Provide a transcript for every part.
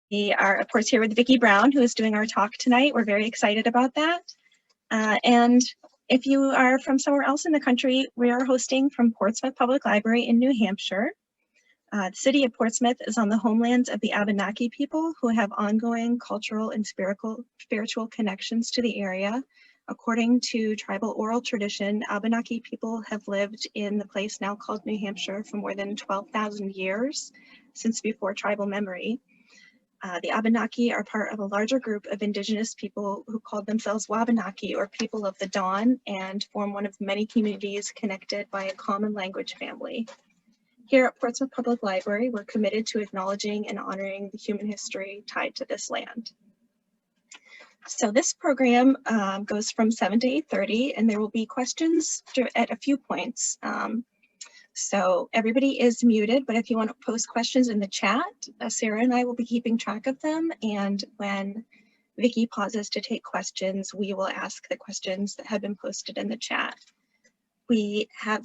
We are, of course, here with Vicki Brown, who is doing our talk tonight. We're very excited about that. And if you are from somewhere else in the country, we are hosting from Portsmouth Public Library in New Hampshire. The city of Portsmouth is on the homelands of the Abenaki people, who have ongoing cultural and spiritual connections to the area. According to tribal oral tradition, Abenaki people have lived in the place now called New Hampshire for more than 12,000 years, since before tribal memory. The Abenaki are part of a larger group of indigenous people who called themselves Wabanaki, or people of the dawn, and form one of many communities connected by a common language family. Here at Portsmouth Public Library, we're committed to acknowledging and honoring the human history tied to this land. So this program goes from 7 to 8:30, and there will be questions at a few points. So everybody is muted, but if you want to post questions in the chat, Sarah and I will be keeping track of them. And when Vicki pauses to take questions, we will ask the questions that have been posted in the chat. We have,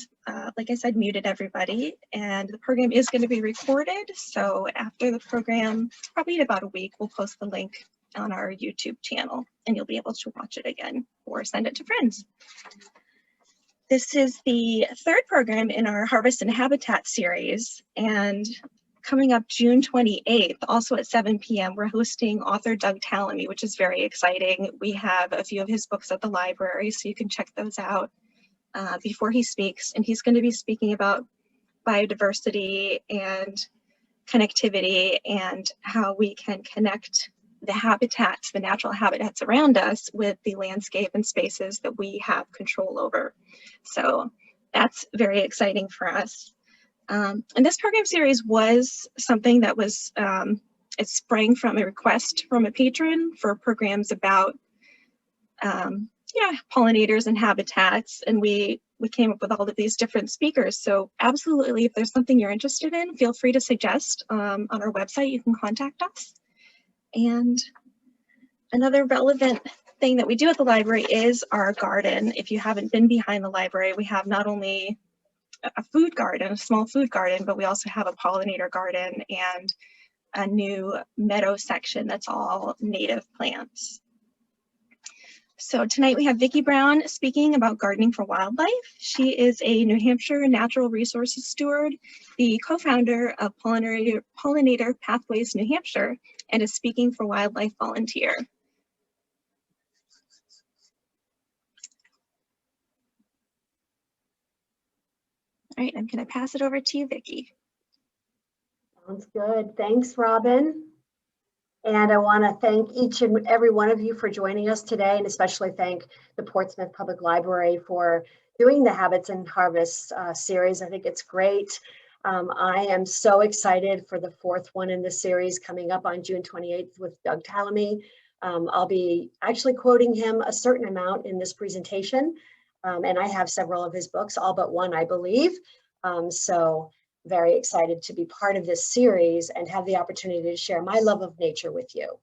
like I said, muted everybody, and the program is going to be recorded. So after the program, probably in about a week, we'll post the link on our YouTube channel, and you'll be able to watch it again or send it to friends. This is the third program in our Harvest and Habitat series, and coming up June 28th, also at 7 p.m., we're hosting author Doug Tallamy, which is very exciting. We have a few of his books at the library, so you can check those out before he speaks. And he's going to be speaking about biodiversity and connectivity and how we can connect the habitats, the natural habitats around us, with the landscape and spaces that we have control over. So that's very exciting for us. And this program series was something that was, it sprang from a request from a patron for programs about pollinators and habitats, and we came up with all of these different speakers. So absolutely, if there's something you're interested in, feel free to suggest on our website. You can contact us. And another relevant thing that we do at the library is our garden. If you haven't been behind the library, we have not only a food garden, a small food garden, but we also have a pollinator garden and a new meadow section that's all native plants. So tonight we have Vicki Brown speaking about gardening for wildlife. She is a New Hampshire Natural Resources Steward, the co-founder of Pollinator Pathways New Hampshire, and a Speaking for Wildlife volunteer. All right, I'm going to pass it over to you, Vicki. Sounds good. Thanks, Robin. And I want to thank each and every one of you for joining us today, and especially thank the Portsmouth Public Library for doing the Habits and Harvest series. I think it's great. I am so excited for the fourth one in this series coming up on June 28th with Doug Tallamy. I'll be actually quoting him a certain amount in this presentation, and I have several of his books, all but one, I believe. So very excited to be part of this series and have the opportunity to share my love of nature with you.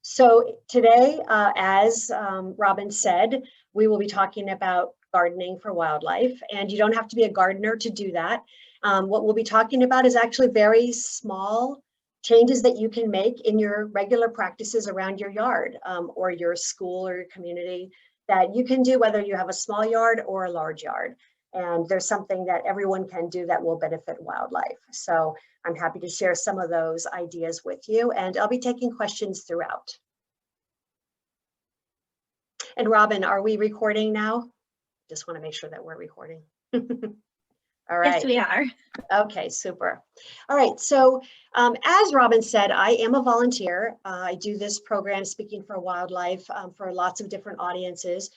So today, as Robin said, we will be talking about gardening for wildlife, and you don't have to be a gardener to do that. What we'll be talking about is actually very small changes that you can make in your regular practices around your yard or your school or your community that you can do whether you have a small yard or a large yard. And there's something that everyone can do that will benefit wildlife. So I'm happy to share some of those ideas with you, and I'll be taking questions throughout. And Robin, are we recording now? Just want to make sure that we're recording. All right. Yes, we are. Okay, super. All right, so as Robin said, I am a volunteer. I do this program, Speaking for Wildlife, for lots of different audiences,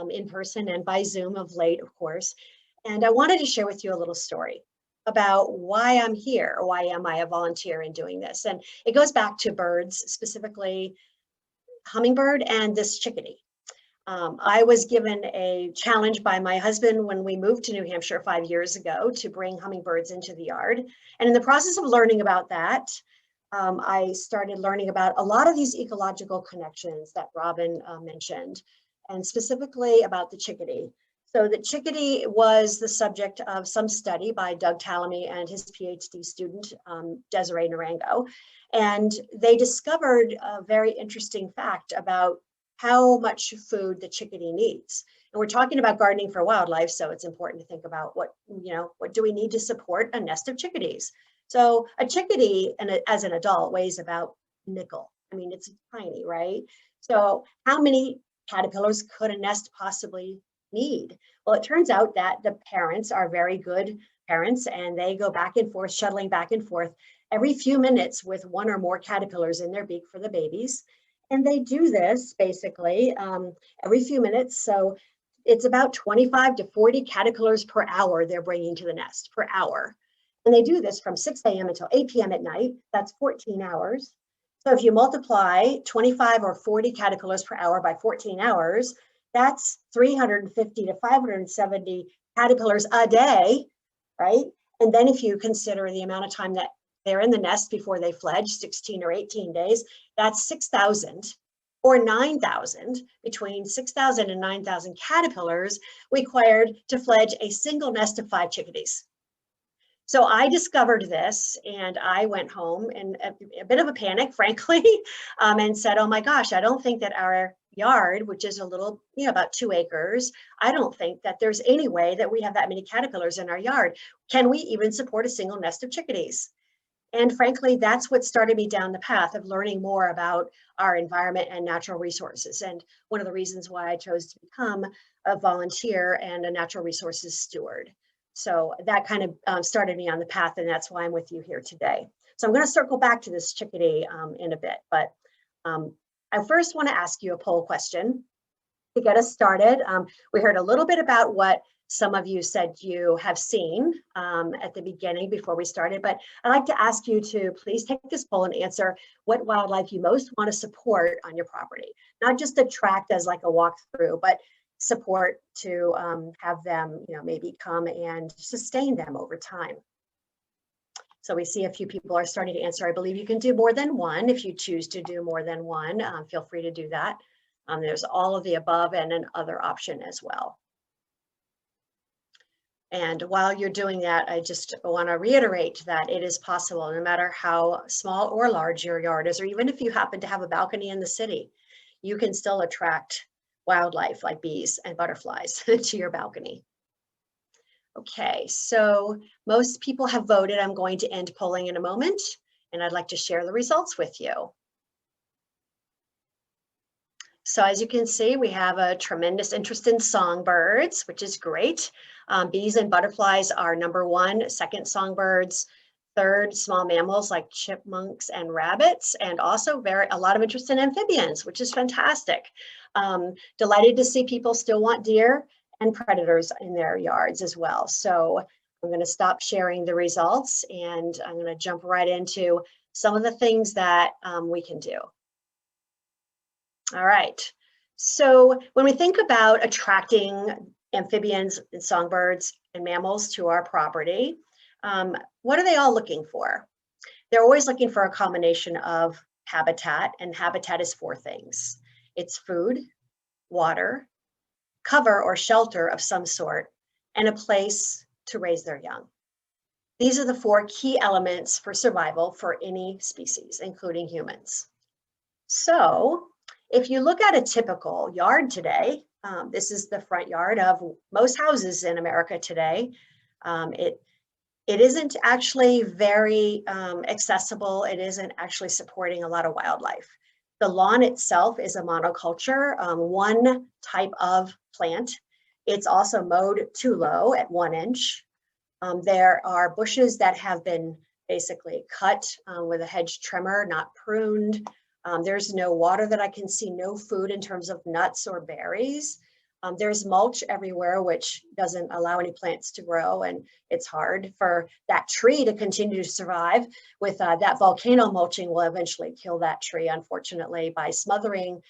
in person and by Zoom of late, of course. And I wanted to share with you a little story about why I'm here, or why am I a volunteer in doing this. And it goes back to birds, specifically hummingbird and this chickadee. I was given a challenge by my husband when we moved to New Hampshire 5 years ago to bring hummingbirds into the yard. And in the process of learning about that, I started learning about a lot of these ecological connections that Robin mentioned, and specifically about the chickadee. So the chickadee was the subject of some study by Doug Tallamy and his PhD student, Desiree Narango. And they discovered a very interesting fact about how much food the chickadee needs. And we're talking about gardening for wildlife, so it's important to think about what do we need to support a nest of chickadees? So a chickadee, as an adult, weighs about a nickel. I mean, it's tiny, right? So how many caterpillars could a nest possibly need? Well, it turns out that the parents are very good parents, and they go back and forth, shuttling back and forth every few minutes with one or more caterpillars in their beak for the babies. And they do this basically every few minutes. So it's about 25 to 40 caterpillars per hour they're bringing to the nest per hour. And they do this from 6 a.m. until 8 p.m. at night. That's 14 hours. So if you multiply 25 or 40 caterpillars per hour by 14 hours, that's 350 to 570 caterpillars a day, right? And then if you consider the amount of time that they're in the nest before they fledge, 16 or 18 days, that's 6,000 or 9,000, between 6,000 and 9,000 caterpillars required to fledge a single nest of 5 chickadees. So I discovered this, and I went home in a bit of a panic, frankly, and said, oh my gosh, I don't think that our yard, which is a little, about 2 acres, I don't think that there's any way that we have that many caterpillars in our yard. Can we even support a single nest of chickadees? And frankly, that's what started me down the path of learning more about our environment and natural resources. And one of the reasons why I chose to become a volunteer and a natural resources steward. So that kind of started me on the path, and that's why I'm with you here today. So I'm going to circle back to this chickadee in a bit, but I first want to ask you a poll question to get us started. We heard a little bit about what some of you said you have seen at the beginning before we started, but I'd like to ask you to please take this poll and answer what wildlife you most want to support on your property. Not just attract as like a walkthrough, but support to have them, maybe come and sustain them over time. So we see a few people are starting to answer. I believe you can do more than one. If you choose to do more than one, feel free to do that. There's all of the above and an other option as well. And while you're doing that, I just want to reiterate that it is possible, no matter how small or large your yard is, or even if you happen to have a balcony in the city, you can still attract wildlife like bees and butterflies to your balcony. Okay, so most people have voted. I'm going to end polling in a moment, and I'd like to share the results with you. So as you can see, we have a tremendous interest in songbirds, which is great. Bees and butterflies are number 1, second songbirds, third small mammals like chipmunks and rabbits, and also a lot of interest in amphibians, which is fantastic. Delighted to see people still want deer and predators in their yards as well. So I'm going to stop sharing the results, and I'm going to jump right into some of the things that we can do. All right, so when we think about attracting amphibians and songbirds and mammals to our property, what are they all looking for? They're always looking for a combination of habitat, and habitat is 4 things. It's food, water, cover or shelter of some sort, and a place to raise their young. These are the 4 key elements for survival for any species, including humans. So if you look at a typical yard today, this is the front yard of most houses in America today. It isn't actually very accessible. It isn't actually supporting a lot of wildlife. The lawn itself is a monoculture, 1 type of plant. It's also mowed too low at 1 inch. There are bushes that have been basically cut with a hedge trimmer, not pruned. There's no water that I can see, no food in terms of nuts or berries. There's mulch everywhere, which doesn't allow any plants to grow, and it's hard for that tree to continue to survive. With that volcano mulching will eventually kill that tree, unfortunately, by smothering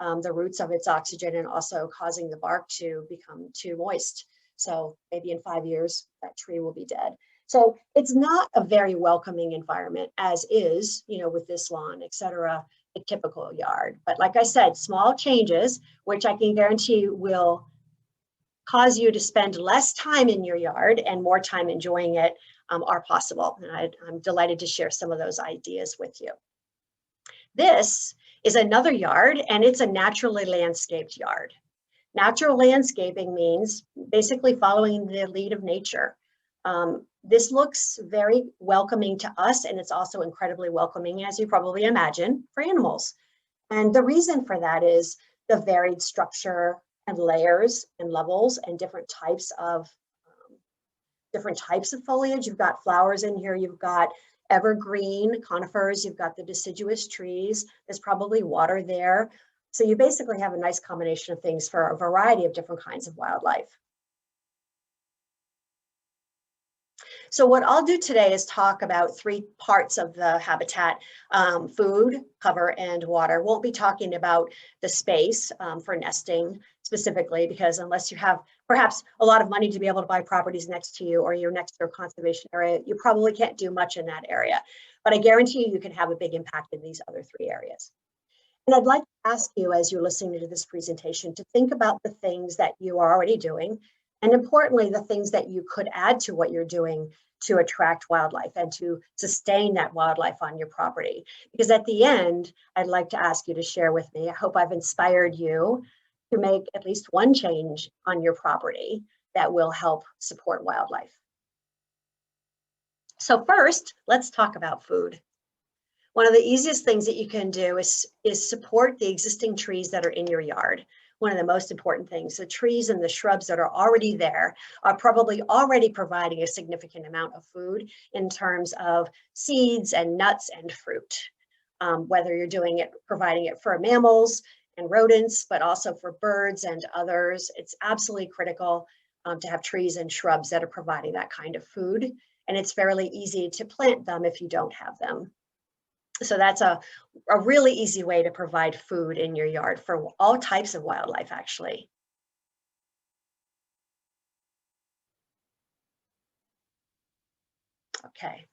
the roots of its oxygen and also causing the bark to become too moist. So maybe in 5 years, that tree will be dead. So it's not a very welcoming environment, as is, with this lawn, et cetera, a typical yard. But like I said, small changes, which I can guarantee will cause you to spend less time in your yard and more time enjoying it are possible. And I'm delighted to share some of those ideas with you. This is another yard, and it's a naturally landscaped yard. Natural landscaping means basically following the lead of nature. This looks very welcoming to us, and it's also incredibly welcoming, as you probably imagine, for animals. And the reason for that is the varied structure and layers and levels and different types of foliage. You've got flowers in here, you've got evergreen conifers, you've got the deciduous trees, there's probably water there. So you basically have a nice combination of things for a variety of different kinds of wildlife. So what I'll do today is talk about 3 parts of the habitat: food, cover, and water. Won't be talking about the space for nesting specifically, because unless you have perhaps a lot of money to be able to buy properties next to you, or you're next to a conservation area, you probably can't do much in that area. But I guarantee you can have a big impact in these other 3 areas. And I'd like to ask you, as you're listening to this presentation, to think about the things that you are already doing, and importantly, the things that you could add to what you're doing to attract wildlife and to sustain that wildlife on your property. Because at the end, I'd like to ask you to share with me, I hope I've inspired you to make at least one change on your property that will help support wildlife. So first, let's talk about food. One of the easiest things that you can do is support the existing trees that are in your yard. One of the most important things, the trees and the shrubs that are already there are probably already providing a significant amount of food in terms of seeds and nuts and fruit. Whether you're doing it, providing it for mammals and rodents, but also for birds and others, it's absolutely critical to have trees and shrubs that are providing that kind of food. And it's fairly easy to plant them if you don't have them. So that's a really easy way to provide food in your yard for all types of wildlife, actually. Okay,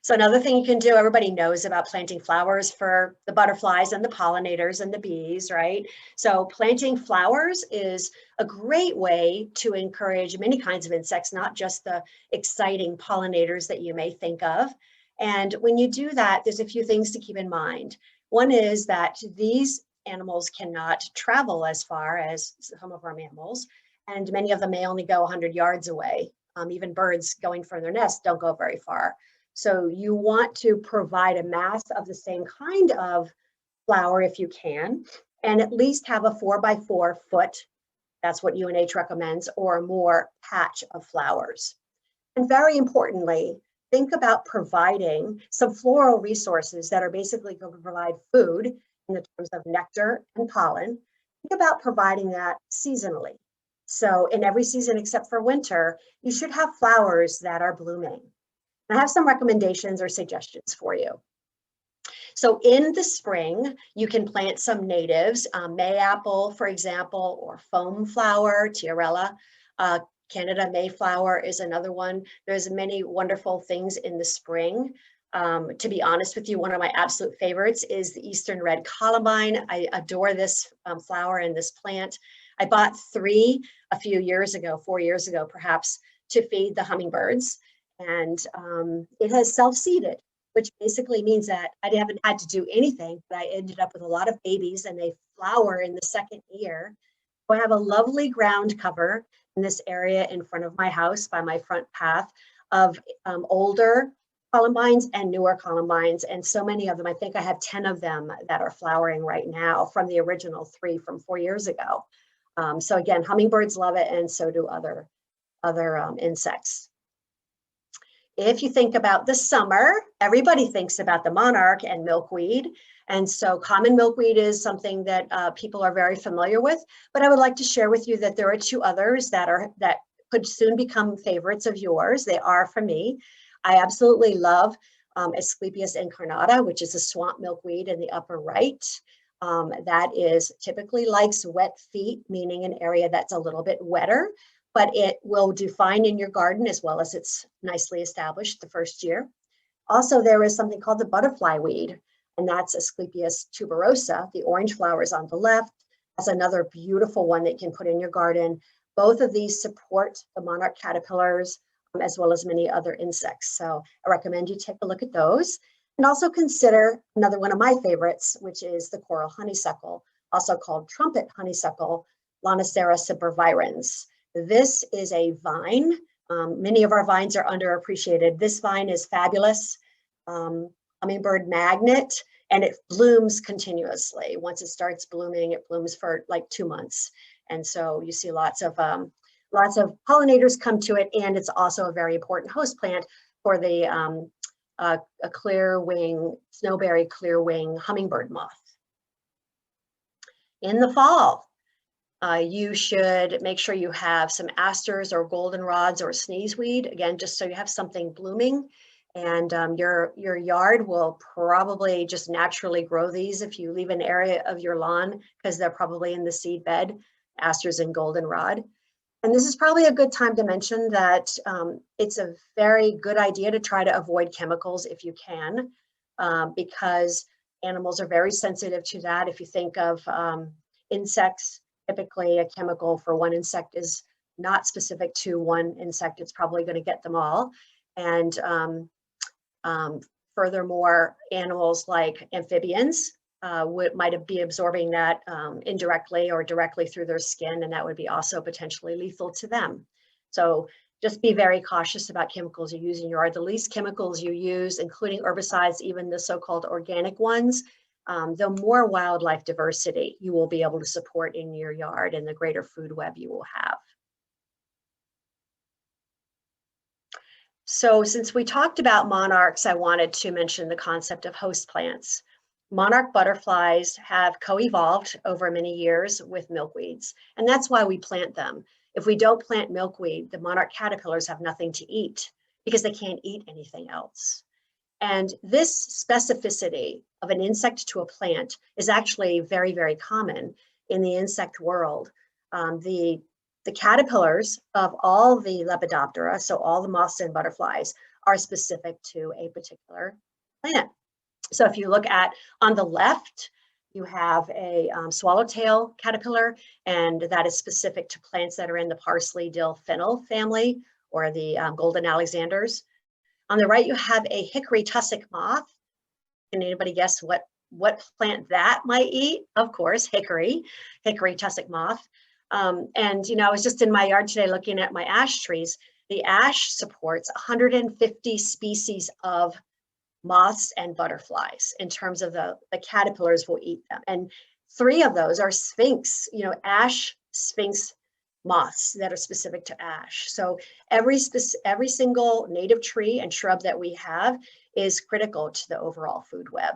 so another thing you can do, everybody knows about planting flowers for the butterflies and the pollinators and the bees, right? So planting flowers is a great way to encourage many kinds of insects, not just the exciting pollinators that you may think of. And when you do that, there's a few things to keep in mind. One is that these animals cannot travel as far as some of our mammals, and many of them may only go 100 yards away. Even birds going from their nest don't go very far. So you want to provide a mass of the same kind of flower if you can, and at least have a 4x4 foot, that's what UNH recommends, or more patch of flowers. And very importantly, think about providing some floral resources that are basically going to provide food in the terms of nectar and pollen. Think about providing that seasonally. So in every season except for winter, you should have flowers that are blooming. I have some recommendations or suggestions for you. So in the spring, you can plant some natives, mayapple, for example, or foam flower, tiarella. Canada Mayflower is another one. There's many wonderful things in the spring. To be honest with you, one of my absolute favorites is the Eastern Red Columbine. I adore this flower and this plant. I bought 3 a few years ago, 4 years ago perhaps, to feed the hummingbirds. And it has self-seeded, which basically means that I haven't had to do anything, but I ended up with a lot of babies and they flower in the 2nd year. So I have a lovely ground cover in this area in front of my house by my front path of older columbines and newer columbines. And so many of them, I think I have 10 of them that are flowering right now from the original 3 from 4 years ago. So again, hummingbirds love it, and so do other insects. If you think about the summer, everybody thinks about the monarch and milkweed. And so common milkweed is something that people are very familiar with, but I would like to share with you that there are 2 others that could soon become favorites of yours. They are for me. I absolutely love Asclepius Incarnata, which is a swamp milkweed in the upper right. That is typically likes wet feet, meaning an area that's a little bit wetter, but it will do fine in your garden as well as it's nicely established the first year. Also, there is something called the butterfly weed, and that's Asclepius tuberosa. The orange flowers on the left. That's another beautiful one that you can put in your garden. Both of these support the monarch caterpillars as well as many other insects. So I recommend you take a look at those. And also consider another one of my favorites, which is the coral honeysuckle, also called trumpet honeysuckle, Lonicera sempervirens. This is a vine. Many of our vines are underappreciated. This vine is fabulous, hummingbird magnet, and it blooms continuously. Once it starts blooming, it blooms for like 2 months. And so you see lots of pollinators come to it, and it's also a very important host plant for the a clearwing snowberry clearwing hummingbird moth. In the fall, you should make sure you have some asters or goldenrods or sneezeweed, again, just so you have something blooming. And your yard will probably just naturally grow these if you leave an area of your lawn, because they're probably in the seed bed, asters and goldenrod. And this is probably a good time to mention that it's a very good idea to try to avoid chemicals if you can, because animals are very sensitive to that. If you think of insects, typically a chemical for one insect is not specific to one insect. It's probably going to get them all. And furthermore, animals like amphibians might be absorbing that indirectly or directly through their skin, and that would be also potentially lethal to them. So just be very cautious about chemicals you use in your yard. The least chemicals you use, including herbicides, even the so-called organic ones, the more wildlife diversity you will be able to support in your yard and the greater food web you will have. So since we talked about monarchs, I wanted to mention the concept of host plants. Monarch butterflies have co-evolved over many years with milkweeds, and that's why we plant them. If we don't plant milkweed, the monarch caterpillars have nothing to eat because they can't eat anything else. And this specificity of an insect to a plant is actually very, very common in the insect world. The caterpillars of all the Lepidoptera, so all the moths and butterflies, are specific to a particular plant. So if you look at on the left, you have a swallowtail caterpillar, and that is specific to plants that are in the parsley, dill, fennel family, or the golden Alexanders. On the right, you have a hickory tussock moth. Can anybody guess what plant that might eat? Of course, hickory tussock moth. And I was just in my yard today looking at my ash trees. The ash supports 150 species of moths and butterflies in terms of the caterpillars will eat them. And 3 of those are sphinx, ash sphinx moths that are specific to ash. So every single native tree and shrub that we have is critical to the overall food web.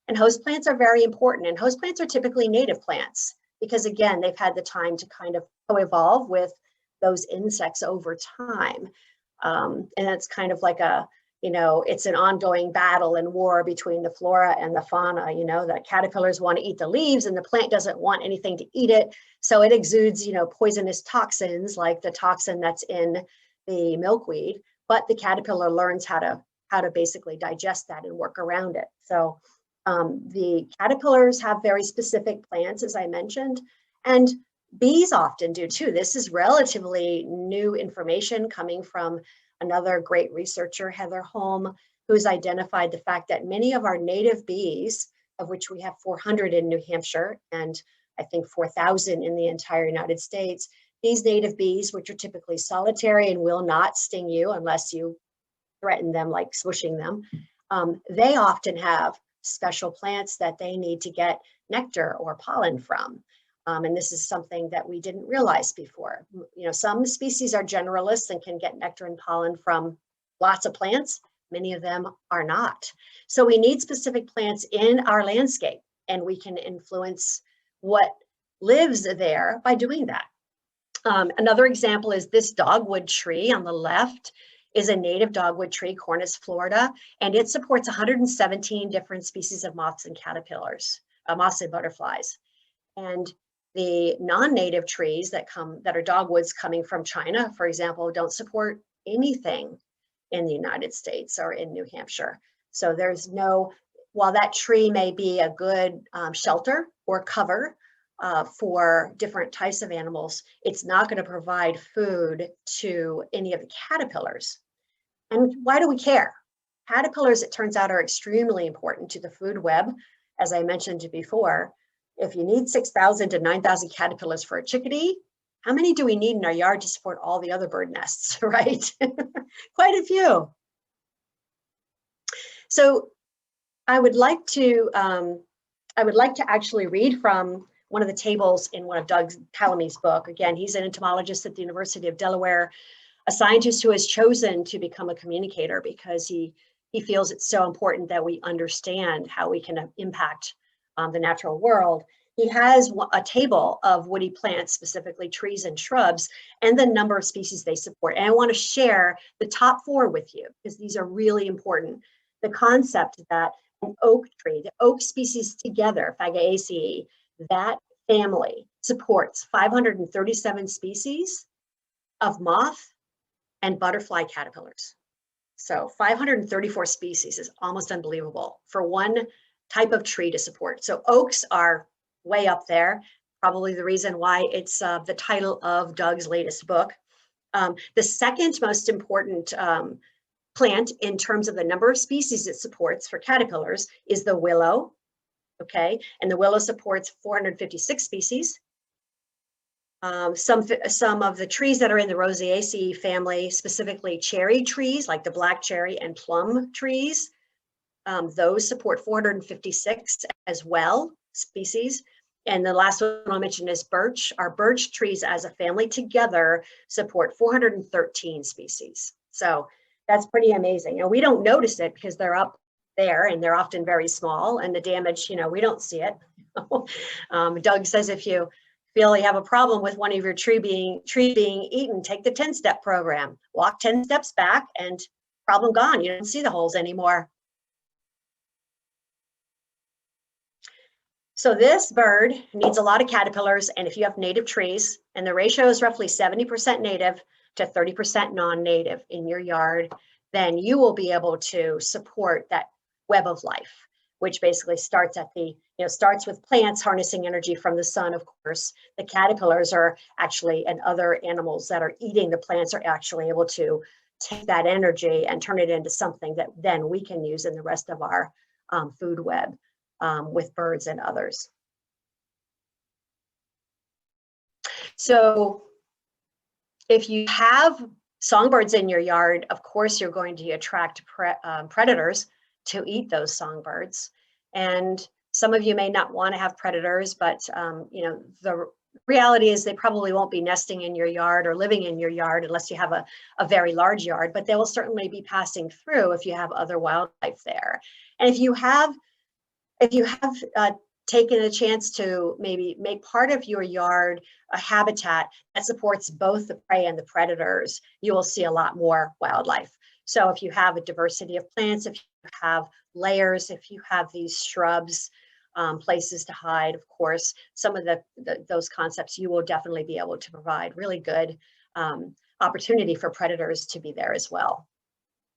And host plants are very important. And host plants are typically native plants because, again, they've had the time to kind of co-evolve with those insects over time. And that's kind of like it's an ongoing battle and war between the flora and the fauna. The caterpillars want to eat the leaves and the plant doesn't want anything to eat it. So it exudes, poisonous toxins like the toxin that's in the milkweed, but the caterpillar learns how to basically digest that and work around it. So the caterpillars have very specific plants, as I mentioned, and bees often do too. This is relatively new information coming from another great researcher, Heather Holm, who's identified the fact that many of our native bees, of which we have 400 in New Hampshire and I think 4,000 in the entire United States, these native bees, which are typically solitary and will not sting you unless you threaten them, like swooshing them, they often have special plants that they need to get nectar or pollen from. And this is something that we didn't realize before. Some species are generalists and can get nectar and pollen from lots of plants. Many of them are not. So we need specific plants in our landscape, and we can influence what lives there by doing that. Another example is this dogwood tree on the left is a native dogwood tree, Cornus florida, and it supports 117 different species of moths and caterpillars, moths and butterflies. And the non-native trees that are dogwoods coming from China, for example, don't support anything in the United States or in New Hampshire. So there's while that tree may be a good shelter or cover for different types of animals, it's not going to provide food to any of the caterpillars. And why do we care? Caterpillars, it turns out, are extremely important to the food web. As I mentioned before, if you need 6,000 to 9,000 caterpillars for a chickadee, how many do we need in our yard to support all the other bird nests, right? Quite a few. So I would like to actually read from one of the tables in one of Doug Tallamy's book. Again, he's an entomologist at the University of Delaware, a scientist who has chosen to become a communicator because he feels it's so important that we understand how we can impact the natural world. He has a table of woody plants, specifically trees and shrubs, and the number of species they support. And I want to share the top 4 with you because these are really important. The concept that an oak tree, the oak species together, Fagaceae, that family supports 537 species of moth and butterfly caterpillars. So 534 species is almost unbelievable for one type of tree to support. So oaks are way up there, probably the reason why it's the title of Doug's latest book. The second most important plant in terms of the number of species it supports for caterpillars is the willow, okay? And the willow supports 456 species. Some of the trees that are in the Rosaceae family, specifically cherry trees, like the black cherry and plum trees, those support 456 as well, species. And the last one I'll mention is birch. Our birch trees as a family together support 413 species. So that's pretty amazing. And we don't notice it because they're up there and they're often very small, and the damage, we don't see it. Doug says if you feel you have a problem with one of your tree being eaten, take the 10-step program. Walk 10 steps back and problem gone. You don't see the holes anymore. So this bird needs a lot of caterpillars, and if you have native trees, and the ratio is roughly 70% native to 30% non-native in your yard, then you will be able to support that web of life, which basically starts at starts with plants harnessing energy from the sun, of course. The caterpillars are actually, and other animals that are eating the plants are actually able to take that energy and turn it into something that then we can use in the rest of our food web. With birds and others. So if you have songbirds in your yard, of course, you're going to attract predators to eat those songbirds. And some of you may not want to have predators, but the reality is they probably won't be nesting in your yard or living in your yard unless you have a very large yard, but they will certainly be passing through if you have other wildlife there. And if you have taken a chance to maybe make part of your yard a habitat that supports both the prey and the predators, you will see a lot more wildlife. So if you have a diversity of plants, if you have layers, if you have these shrubs, places to hide, of course, some of those concepts, you will definitely be able to provide really good opportunity for predators to be there as well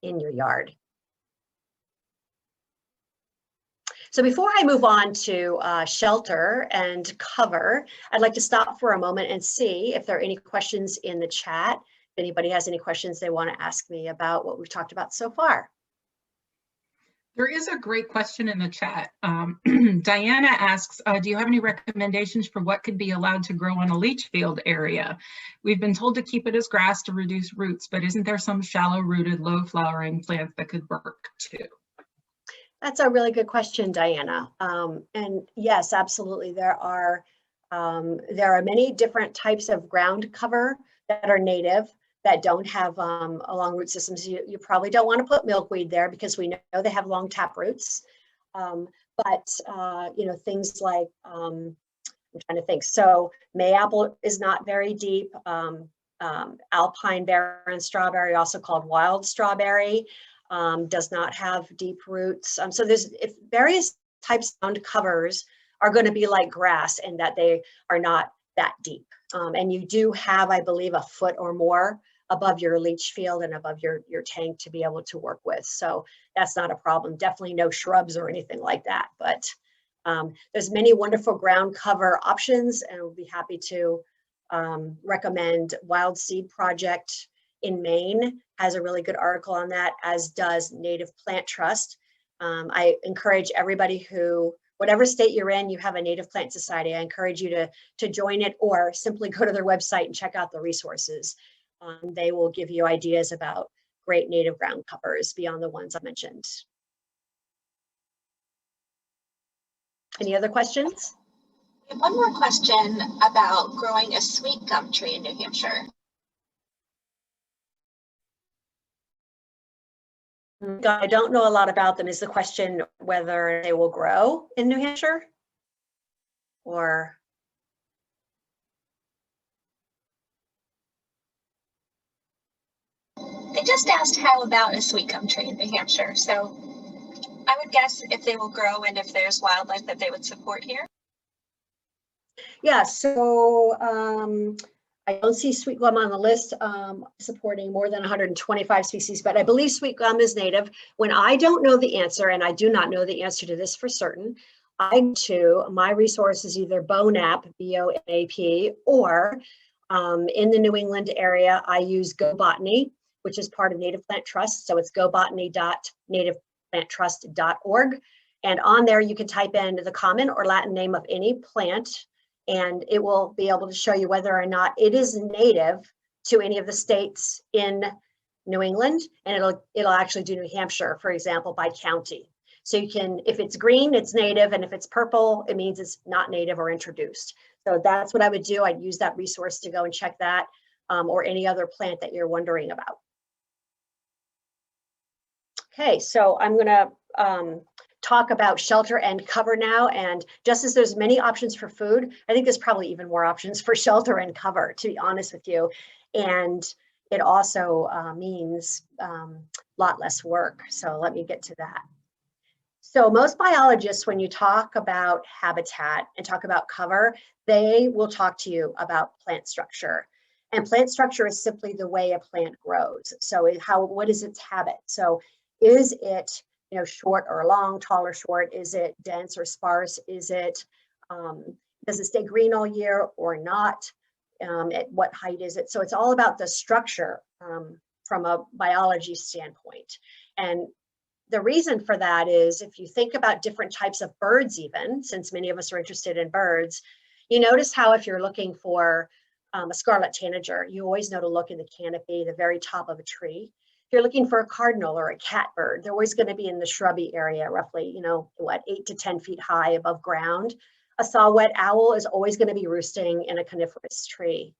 in your yard. So before I move on to shelter and cover, I'd like to stop for a moment and see if there are any questions in the chat. If anybody has any questions they want to ask me about what we've talked about so far. There is a great question in the chat. Diana asks, do you have any recommendations for what could be allowed to grow on a leach field area? We've been told to keep it as grass to reduce roots, but isn't there some shallow rooted, low flowering plants that could work too? That's a really good question, Diana. And yes, absolutely. There are many different types of ground cover that are native that don't have long root systems. You probably don't want to put milkweed there because we know they have long tap roots. But things like, I'm trying to think. So mayapple is not very deep. Alpine barren strawberry, also called wild strawberry, does not have deep roots. So there's various types of ground covers are going to be like grass in that they are not that deep. And you do have, I believe, a foot or more above your leach field and above your tank to be able to work with. So that's not a problem. Definitely no shrubs or anything like that. But There's many wonderful ground cover options, and we'll be happy to recommend Wild Seed Project in Maine has a really good article on that, as does Native Plant Trust. I encourage everybody who, whatever state you're in, you have a Native Plant Society, I encourage you to join it, or simply go to their website and check out the resources. They will give you ideas about great native ground covers beyond the ones I mentioned. Any other questions? One more question about growing a sweet gum tree in New Hampshire. I don't know a lot about them. Is the question whether they will grow in New Hampshire? Or? They just asked how about a sweet gum tree in New Hampshire. So I would guess if they will grow and if there's wildlife that they would support here. Yeah, so I don't see sweet gum on the list supporting more than 125 species, but I believe sweet gum is native. When I don't know the answer, and I do not know the answer to this for certain, my resource is either BONAP, B-O-N-A-P, or in the New England area, I use Go Botany, which is part of Native Plant Trust. So it's gobotany.nativeplanttrust.org. And on there, you can type in the common or Latin name of any plant, and it will be able to show you whether or not it is native to any of the states in New England. And it'll actually do New Hampshire, for example, by county. So you can, if it's green, it's native, and if it's purple, it means it's not native or introduced. So that's what I would do. I'd use that resource to go and check that, or any other plant that you're wondering about. Okay, so I'm gonna talk about shelter and cover now. And just as there's many options for food, I think there's probably even more options for shelter and cover, to be honest with you. And it also means a lot less work. So let me get to that. So most biologists, when you talk about habitat and talk about cover, they will talk to you about plant structure. And plant structure is simply the way a plant grows. So what is its habit? So is it, short or long, tall or short? Is it dense or sparse? Is it, does it stay green all year or not? At what height is it? So it's all about the structure from a biology standpoint. And the reason for that is, if you think about different types of birds, even since many of us are interested in birds, you notice how if you're looking for a scarlet tanager, you always know to look in the canopy, the very top of a tree. If you're looking for a cardinal or a catbird, they're always going to be in the shrubby area, roughly, 8 to 10 feet high above ground. A saw-whet owl is always going to be roosting in a coniferous tree.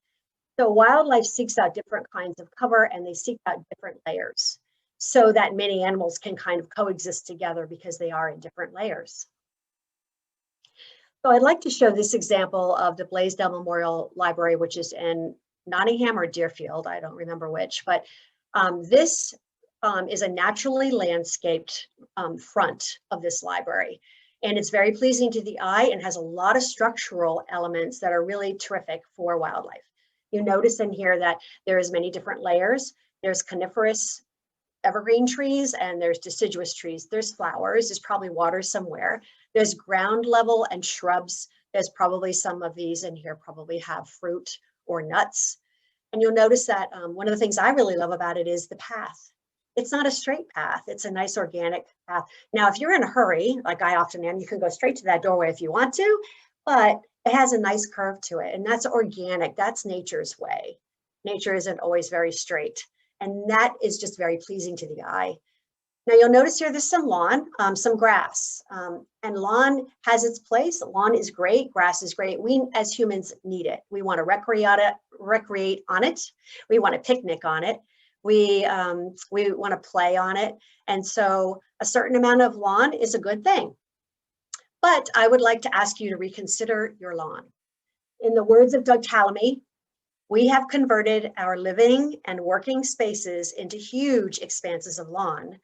So wildlife seeks out different kinds of cover, and they seek out different layers, so that many animals can kind of coexist together because they are in different layers. So I'd like to show this example of the Blaisdell Memorial Library, which is in Nottingham or Deerfield, I don't remember which, but this is a naturally landscaped front of this library. And it's very pleasing to the eye and has a lot of structural elements that are really terrific for wildlife. You notice in here that there is many different layers. There's coniferous evergreen trees, and there's deciduous trees. There's flowers, there's probably water somewhere. There's ground level and shrubs. There's probably some of these in here probably have fruit or nuts. And you'll notice that one of the things I really love about it is the path. It's not a straight path, it's a nice organic path. Now, if you're in a hurry, like I often am, you can go straight to that doorway if you want to, but it has a nice curve to it, and that's organic, that's nature's way. Nature isn't always very straight. And that is just very pleasing to the eye. Now you'll notice here there's some lawn, some grass, and lawn has its place. Lawn is great, grass is great. We as humans need it. We want to recreate on it. We want to picnic on it. We want to play on it. And so a certain amount of lawn is a good thing. But I would like to ask you to reconsider your lawn. In the words of Doug Tallamy, we have converted our living and working spaces into huge expanses of lawn,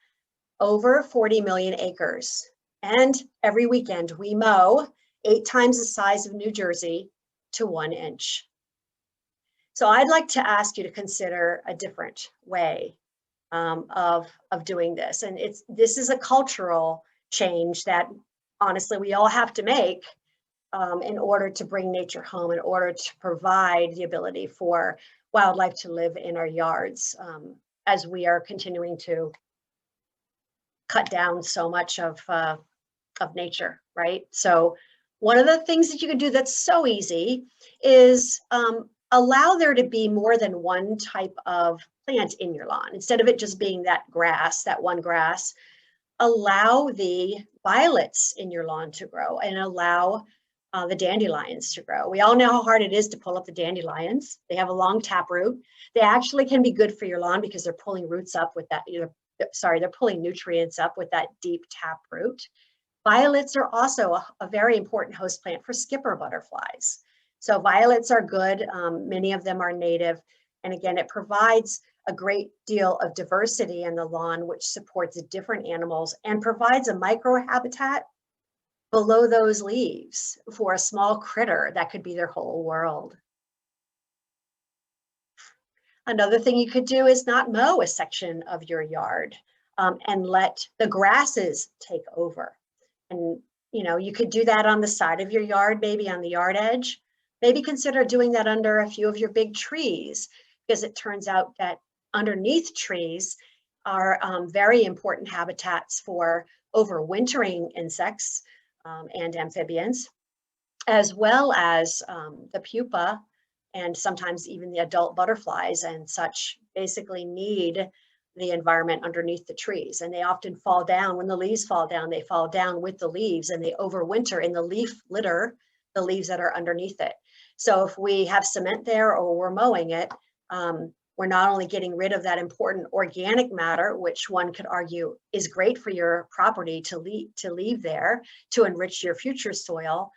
over 40 million acres. And every weekend we mow 8 times the size of New Jersey to 1 inch. So I'd like to ask you to consider a different way of doing this. And this is a cultural change that honestly, we all have to make in order to bring nature home, in order to provide the ability for wildlife to live in our yards, as we are continuing to cut down so much of nature, right? So one of the things that you can do that's so easy is allow there to be more than one type of plant in your lawn. Instead of it just being that grass, that one grass, allow the violets in your lawn to grow and allow the dandelions to grow. We all know how hard it is to pull up the dandelions. They have a long taproot. They actually can be good for your lawn because they're pulling roots up with that, they're pulling nutrients up with that deep taproot. Violets are also a very important host plant for skipper butterflies. So violets are good. Many of them are native. And again, it provides a great deal of diversity in the lawn, which supports different animals and provides a microhabitat below those leaves for a small critter that could be their whole world. Another thing you could do is not mow a section of your yard and let the grasses take over. And you could do that on the side of your yard, maybe on the yard edge. Maybe consider doing that under a few of your big trees, because it turns out that underneath trees are very important habitats for overwintering insects and amphibians, as well as the pupa and sometimes even the adult butterflies and such basically need the environment underneath the trees. And they often fall down when the leaves fall down, they fall down with the leaves and they overwinter in the leaf litter, the leaves that are underneath it. So if we have cement there or we're mowing it, we're not only getting rid of that important organic matter, which one could argue is great for your property to leave there to enrich your future soil,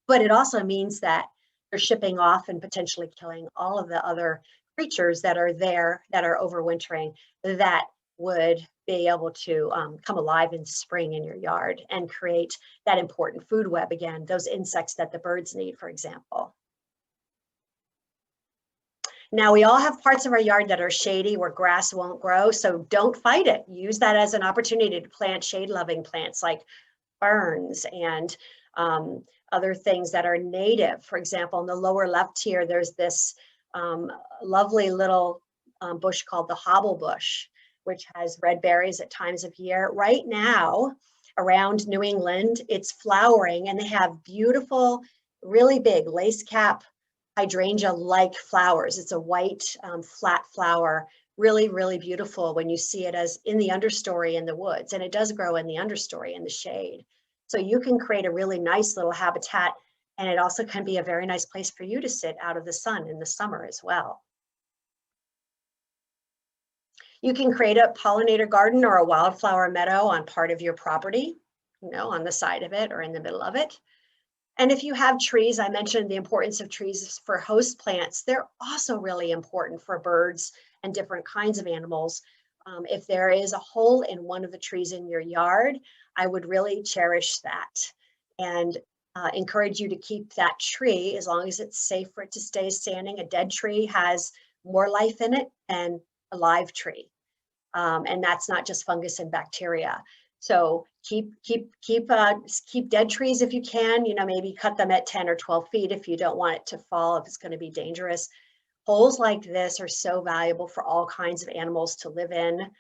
but it also means that they're shipping off and potentially killing all of the other creatures that are there that are overwintering that would be able to come alive in spring in your yard and create that important food web again, those insects that the birds need, for example. Now, we all have parts of our yard that are shady where grass won't grow, so don't fight it. Use that as an opportunity to plant shade-loving plants like ferns and other things that are native. For example, in the lower left here, there's this lovely little bush called the hobble bush, which has red berries at times of year. Right now, around New England, it's flowering and they have beautiful, really big lace cap hydrangea-like flowers. It's a white flat flower, really, really beautiful when you see it as in the understory in the woods, and it does grow in the understory in the shade. So you can create a really nice little habitat, and it also can be a very nice place for you to sit out of the sun in the summer as well. You can create a pollinator garden or a wildflower meadow on part of your property, on the side of it or in the middle of it. And if you have trees, I mentioned the importance of trees for host plants. They're also really important for birds and different kinds of animals. If there is a hole in one of the trees in your yard, I would really cherish that and encourage you to keep that tree as long as it's safe for it to stay standing. A dead tree has more life in it than a live tree. And that's not just fungus and bacteria. So keep dead trees if you can, maybe cut them at 10 or 12 feet if you don't want it to fall, if it's going to be dangerous. Holes like this are so valuable for all kinds of animals to live in.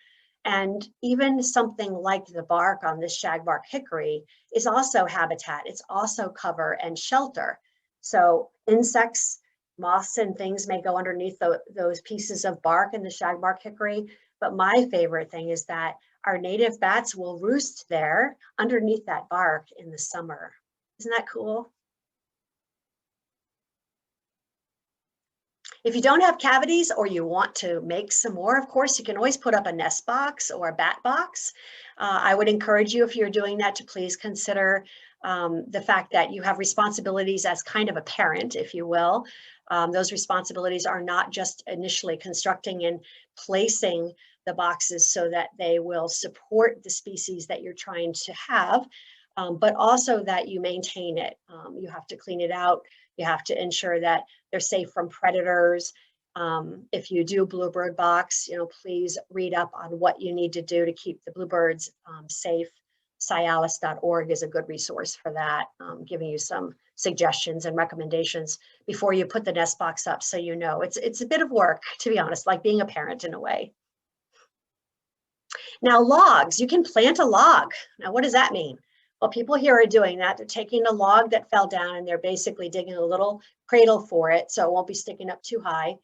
And even something like the bark on this shagbark hickory is also habitat. It's also cover and shelter. So insects, moths and things may go underneath those pieces of bark in the shagbark hickory. But my favorite thing is that our native bats will roost there underneath that bark in the summer. Isn't that cool? If you don't have cavities or you want to make some more, of course, you can always put up a nest box or a bat box. I would encourage you, if you're doing that, to please consider the fact that you have responsibilities as kind of a parent, if you will. Those responsibilities are not just initially constructing and placing the boxes so that they will support the species that you're trying to have, but also that you maintain it. You have to clean it out. You have to ensure that they're safe from predators. If you do bluebird box, please read up on what you need to do to keep the bluebirds safe. Cialis.org is a good resource for that, giving you some suggestions and recommendations before you put the nest box up, so you know. It's a bit of work, to be honest, like being a parent in a way. Now, logs, you can plant a log. Now, what does that mean? Well, people here are doing that. They're taking a log that fell down and they're basically digging a little cradle for it so it won't be sticking up too high.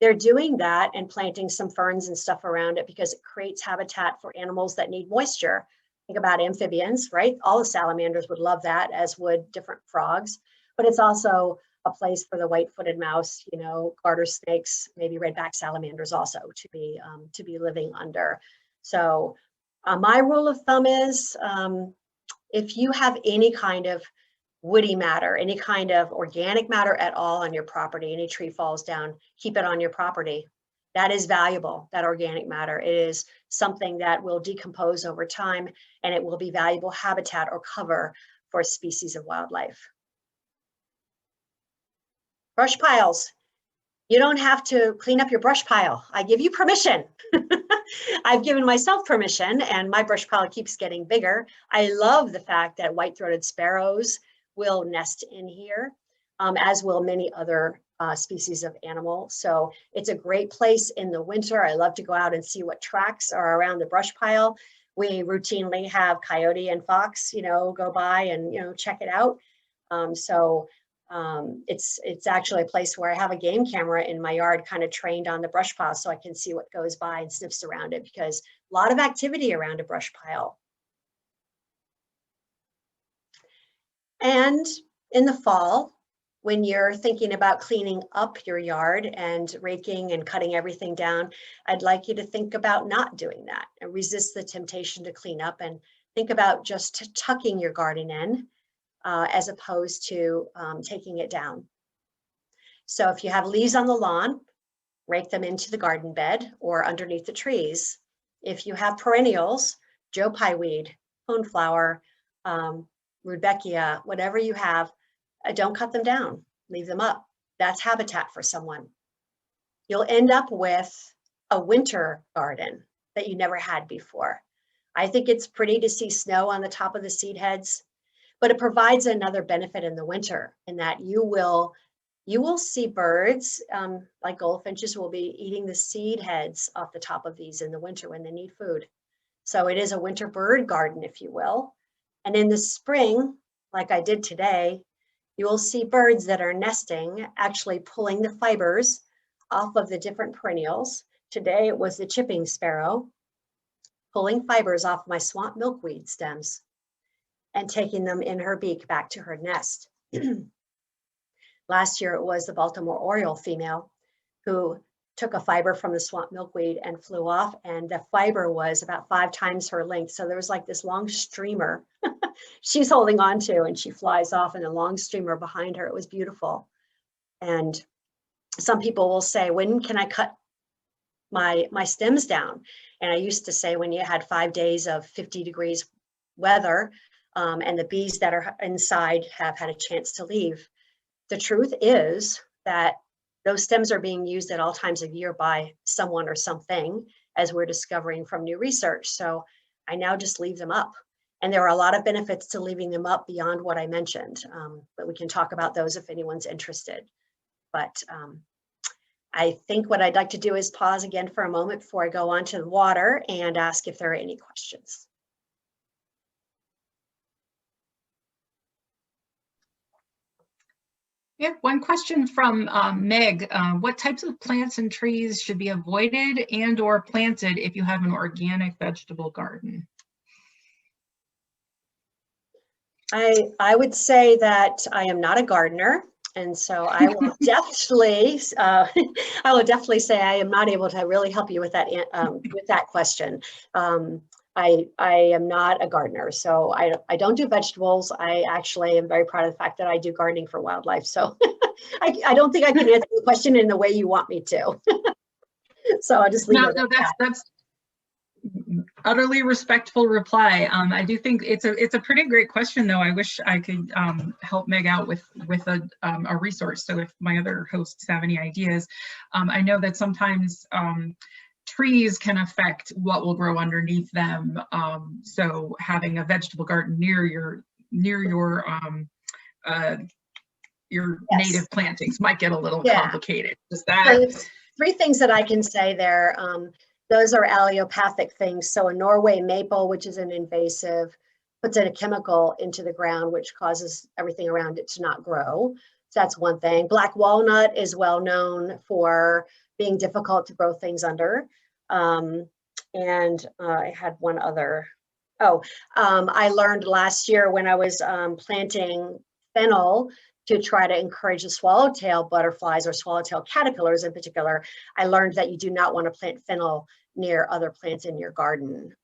They're doing that and planting some ferns and stuff around it because it creates habitat for animals that need moisture. Think about amphibians, right? All the salamanders would love that, as would different frogs. But it's also a place for the white-footed mouse, you know, garter snakes, maybe redback salamanders also to be living under. So my rule of thumb is if you have any kind of woody matter, any kind of organic matter at all on your property, any tree falls down, keep it on your property. That is valuable, that organic matter. It is something that will decompose over time, and it will be valuable habitat or cover for species of wildlife. Brush piles. You don't have to clean up your brush pile. I give you permission. I've given myself permission, and my brush pile keeps getting bigger. I love the fact that white-throated sparrows will nest in here, as will many other species of animal. So it's a great place in the winter. I love to go out and see what tracks are around the brush pile. We routinely have coyote and fox, you know, go by and, you know, check it out. It's actually a place where I have a game camera in my yard kind of trained on the brush pile so I can see what goes by and sniffs around it, because a lot of activity around a brush pile. And in the fall, when you're thinking about cleaning up your yard and raking and cutting everything down, I'd like you to think about not doing that and resist the temptation to clean up, and think about just tucking your garden in as opposed to taking it down. So if you have leaves on the lawn, rake them into the garden bed or underneath the trees. If you have perennials, Joe Pye weed, coneflower, Rudbeckia, whatever you have, don't cut them down, leave them up. That's habitat for someone. You'll end up with a winter garden that you never had before. I think it's pretty to see snow on the top of the seed heads, but it provides another benefit in the winter in that you will see birds, like goldfinches, will be eating the seed heads off the top of these in the winter when they need food. So it is a winter bird garden, if you will. And in the spring, like I did today, you will see birds that are nesting, actually pulling the fibers off of the different perennials. Today it was the chipping sparrow pulling fibers off my swamp milkweed stems and taking them in her beak back to her nest. Last year it was the Baltimore Oriole female who took a fiber from the swamp milkweed and flew off, and the fiber was about 5 times her length. So there was like this long streamer she's holding on to, and she flies off in a long streamer behind her. It was beautiful. And some people will say, when can I cut my stems down? And I used to say when you had 5 days of 50 degrees weather and the bees that are inside have had a chance to leave. The truth is that those stems are being used at all times of year by someone or something, as we're discovering from new research. So I now just leave them up. And there are a lot of benefits to leaving them up beyond what I mentioned, but we can talk about those if anyone's interested. But I think what I'd like to do is pause again for a moment before I go on to the water and ask if there are any questions. We have one question from Meg. What types of plants and trees should be avoided and or planted if you have an organic vegetable garden? I would say that I am not a gardener, and so I will definitely say I am not able to really help you with that question. I am not a gardener, so I don't do vegetables. I actually am very proud of the fact that I do gardening for wildlife. So I don't think I can answer the question in the way you want me to. So I'll just leave it. No, that's utterly respectful reply. I do think it's a pretty great question, though. I wish I could help Meg out with a resource. So if my other hosts have any ideas, I know that sometimes trees can affect what will grow underneath them. So having a vegetable garden near your Yes. native plantings might get a little complicated. Does that? So there's 3 things that I can say there. Those are allelopathic things. So a Norway maple, which is an invasive, puts in a chemical into the ground, which causes everything around it to not grow. So that's one thing. Black walnut is well known for being difficult to grow things under. I had one other. I learned last year when I was planting fennel to try to encourage the swallowtail butterflies or swallowtail caterpillars in particular. I learned that you do not want to plant fennel near other plants in your garden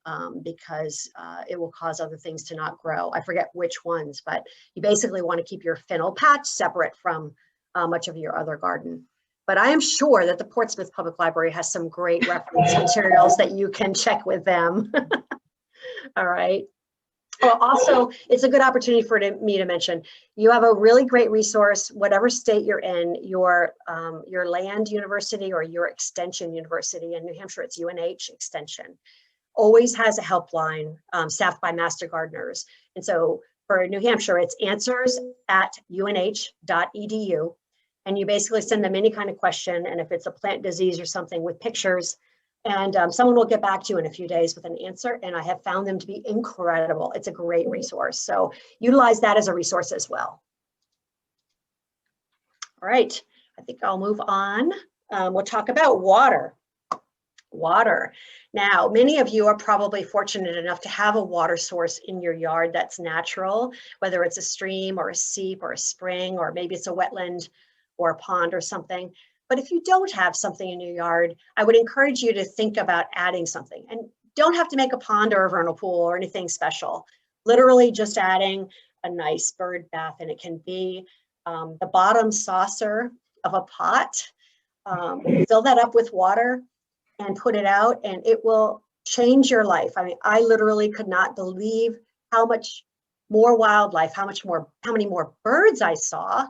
because it will cause other things to not grow. I forget which ones, but you basically want to keep your fennel patch separate from much of your other garden. But I am sure that the Portsmouth Public Library has some great reference materials that you can check with them. All right. Well, also, it's a good opportunity for me to mention, you have a really great resource, whatever state you're in, your land university or your extension university. In New Hampshire, it's UNH Extension, always has a helpline staffed by master gardeners. And so for New Hampshire, it's answers@unh.edu. And you basically send them any kind of question. And if it's a plant disease or something with pictures, and someone will get back to you in a few days with an answer. And I have found them to be incredible. It's a great resource. So utilize that as a resource as well. All right, I think I'll move on. We'll talk about water. Water. Now, many of you are probably fortunate enough to have a water source in your yard that's natural, whether it's a stream or a seep or a spring, or maybe it's a wetland or a pond or something. But if you don't have something in your yard, I would encourage you to think about adding something. And don't have to make a pond or a vernal pool or anything special. Literally just adding a nice bird bath. And it can be the bottom saucer of a pot. Fill that up with water and put it out, and it will change your life. I mean, I literally could not believe how much more wildlife, how many more birds I saw.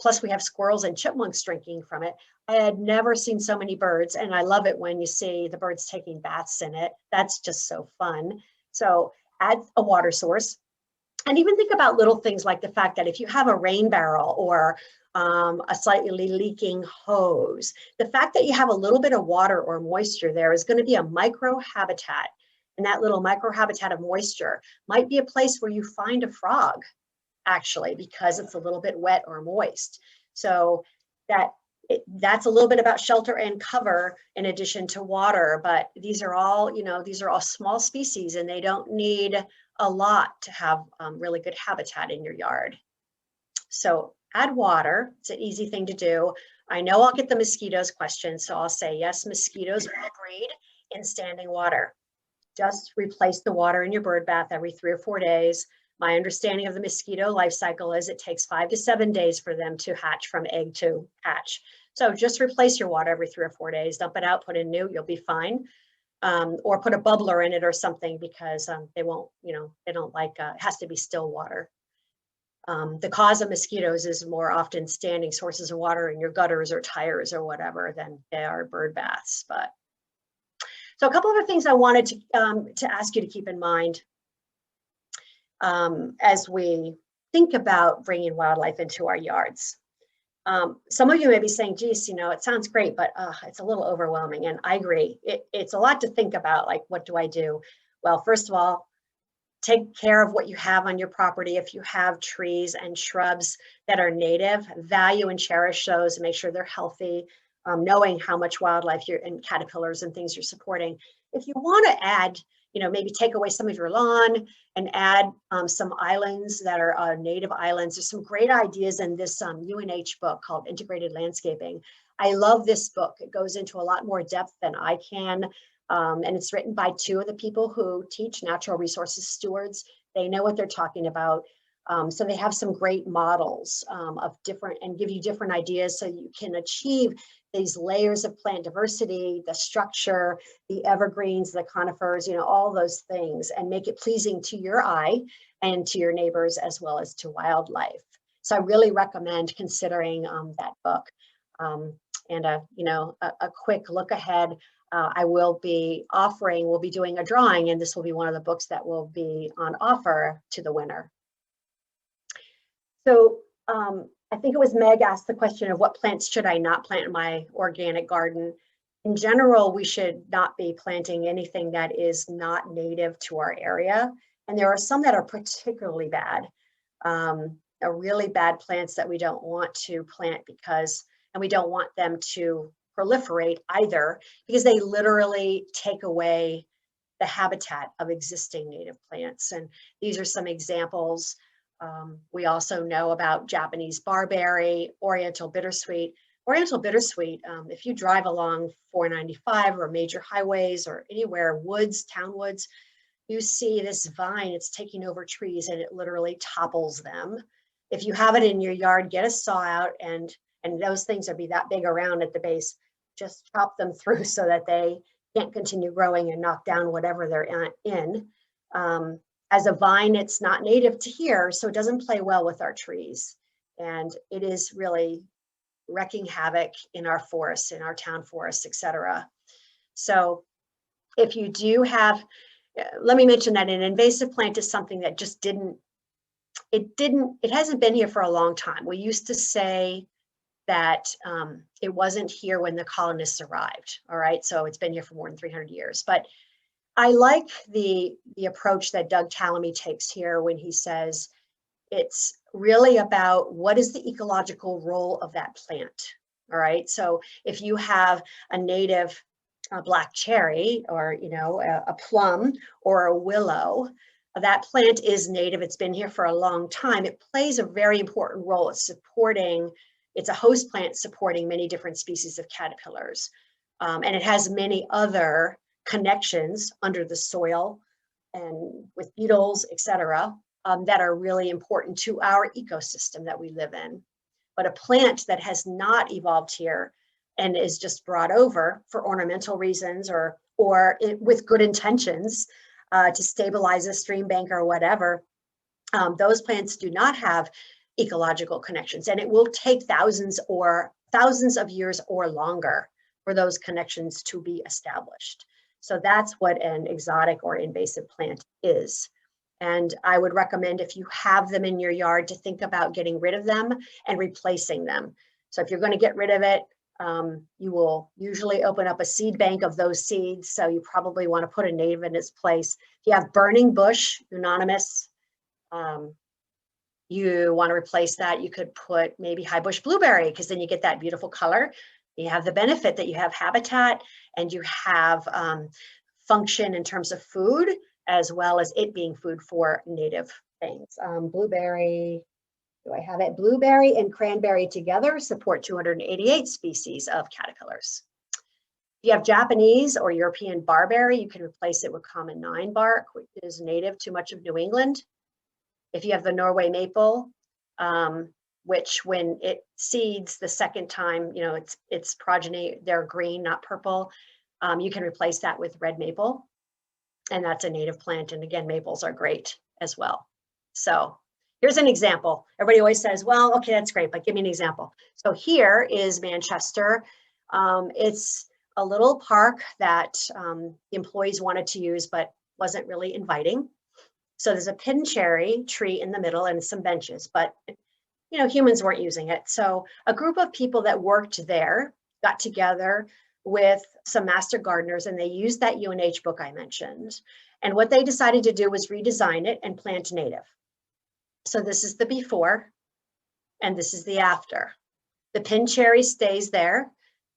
Plus we have squirrels and chipmunks drinking from it. I had never seen so many birds, and I love it when you see the birds taking baths in it. That's just so fun. So add a water source, and even think about little things like the fact that if you have a rain barrel or a slightly leaking hose, the fact that you have a little bit of water or moisture there is going to be a microhabitat. And that little microhabitat of moisture might be a place where you find a frog, actually, because it's a little bit wet or moist. So that's a little bit about shelter and cover in addition to water. But these are all small species, and they don't need a lot to have really good habitat in your yard. So add water. It's an easy thing to do. I know I'll get the mosquitoes question, so I'll say yes, mosquitoes will breed in standing water. Just replace the water in your bird bath every 3 or 4 days. My understanding of the mosquito life cycle is it takes 5 to 7 days for them to hatch from egg to hatch. So just replace your water every 3 or 4 days, dump it out, put in new, you'll be fine. Or put a bubbler in it or something, because they won't, they don't like, it has to be still water. The cause of mosquitoes is more often standing sources of water in your gutters or tires or whatever than they are bird baths. But so a couple of things I wanted to ask you to keep in mind as we think about bringing wildlife into our yards. Some of you may be saying, geez, it sounds great, but it's a little overwhelming. And I agree. It's a lot to think about, like, what do I do? Well, first of all, take care of what you have on your property. If you have trees and shrubs that are native, value and cherish those and make sure they're healthy, knowing how much wildlife and caterpillars and things you're supporting. If you want to add, maybe take away some of your lawn and add some islands that are native islands. There's some great ideas in this UNH book called Integrated Landscaping. I love this book. It goes into a lot more depth than I can. And it's written by 2 of the people who teach natural resources stewards. They know what they're talking about. So they have some great models of different, and give you different ideas so you can achieve these layers of plant diversity, the structure, the evergreens, the conifers, all those things, and make it pleasing to your eye and to your neighbors as well as to wildlife. So I really recommend considering that book. And a quick look ahead. we'll be doing a drawing, and this will be one of the books that will be on offer to the winner. So I think it was Meg asked the question of what plants should I not plant in my organic garden. In general, we should not be planting anything that is not native to our area. And there are some that are particularly bad, are really bad plants that we don't want to plant and we don't want them to proliferate either, because they literally take away the habitat of existing native plants. And these are some examples. We also know about Japanese barberry, oriental bittersweet. Oriental bittersweet, if you drive along 495 or major highways or anywhere, woods, town woods, you see this vine, it's taking over trees and it literally topples them. If you have it in your yard, get a saw out, and those things will be that big around at the base. Just chop them through so that they can't continue growing and knock down whatever they're in. As a vine, it's not native to here, so it doesn't play well with our trees. And it is really wreaking havoc in our forests, in our town forests, etc. So if you do have, let me mention that an invasive plant is something that just it hasn't been here for a long time. We used to say that it wasn't here when the colonists arrived, all right? So it's been here for more than 300 years. But I like the approach that Doug Tallamy takes here when he says it's really about what is the ecological role of that plant, all right? So if you have a native black cherry, or a plum or a willow, that plant is native, it's been here for a long time, it plays a very important role. It's a host plant supporting many different species of caterpillars. And it has many other connections under the soil and with beetles, etc., that are really important to our ecosystem that we live in. But a plant that has not evolved here and is just brought over for ornamental reasons or with good intentions to stabilize a stream bank or whatever, those plants do not have ecological connections, and it will take thousands of years or longer for those connections to be established. So that's what an exotic or invasive plant is. And I would recommend, if you have them in your yard, to think about getting rid of them and replacing them. So if you're going to get rid of it, you will usually open up a seed bank of those seeds. So you probably want to put a native in its place. If you have burning bush, unanimous, you want to replace that, you could put maybe high bush blueberry, because then you get that beautiful color. You have the benefit that you have habitat and you have function in terms of food, as well as it being food for native things. Blueberry, do I have it? Blueberry and cranberry together support 288 species of caterpillars. If you have Japanese or European barberry, you can replace it with common 9 bark, which is native to much of New England. If you have the Norway maple, which when it seeds the second time, its progeny, they're green, not purple, you can replace that with red maple. And that's a native plant. And again, maples are great as well. So here's an example. Everybody always says, well, okay, that's great, but give me an example. So here is Manchester. It's a little park that the employees wanted to use, but wasn't really inviting. So there's a pin cherry tree in the middle and some benches, but humans weren't using it. So a group of people that worked there got together with some master gardeners, and they used that UNH book I mentioned. And what they decided to do was redesign it and plant native. So this is the before, and this is the after. The pin cherry stays there.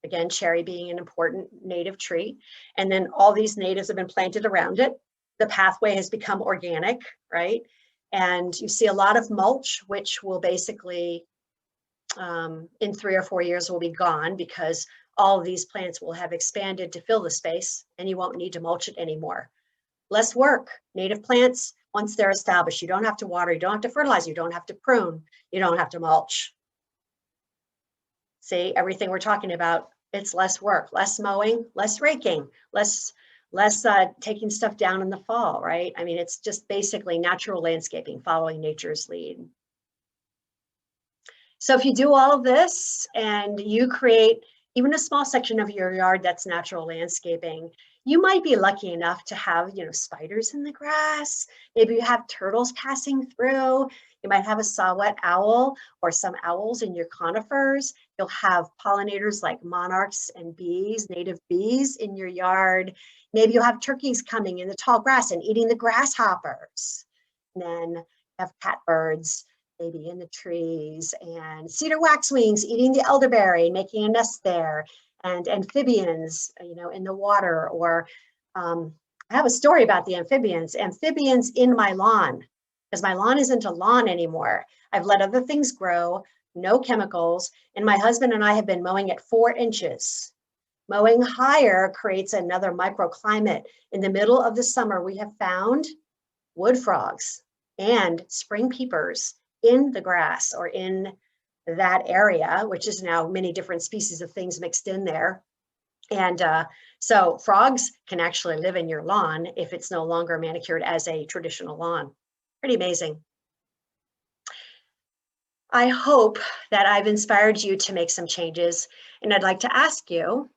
Again, cherry being an important native tree. And then all these natives have been planted around it. The pathway has become organic, right? And you see a lot of mulch, which will basically, in 3 or 4 years, will be gone, because all of these plants will have expanded to fill the space and you won't need to mulch it anymore. Less work. Native plants, once they're established, you don't have to water, you don't have to fertilize, you don't have to prune, you don't have to mulch. See, everything we're talking about, it's less work, less mowing, less raking, less taking stuff down in the fall, right? I mean, it's just basically natural landscaping, following nature's lead. So if you do all of this and you create even a small section of your yard that's natural landscaping. You might be lucky enough to have, spiders in the grass. Maybe you have turtles passing through. You might have a saw-whet owl or some owls in your conifers. You'll have pollinators like monarchs and bees, native bees in your yard. Maybe you'll have turkeys coming in the tall grass and eating the grasshoppers. And then you have catbirds maybe in the trees, and cedar waxwings eating the elderberry, making a nest there, and amphibians, in the water. Or I have a story about the amphibians in my lawn, because my lawn isn't a lawn anymore. I've let other things grow, no chemicals, and my husband and I have been mowing at 4 inches. Mowing higher creates another microclimate. In the middle of the summer, we have found wood frogs and spring peepers in the grass or in that area, which is now many different species of things mixed in there. And so frogs can actually live in your lawn if it's no longer manicured as a traditional lawn. Pretty amazing. I hope that I've inspired you to make some changes, and I'd like to ask you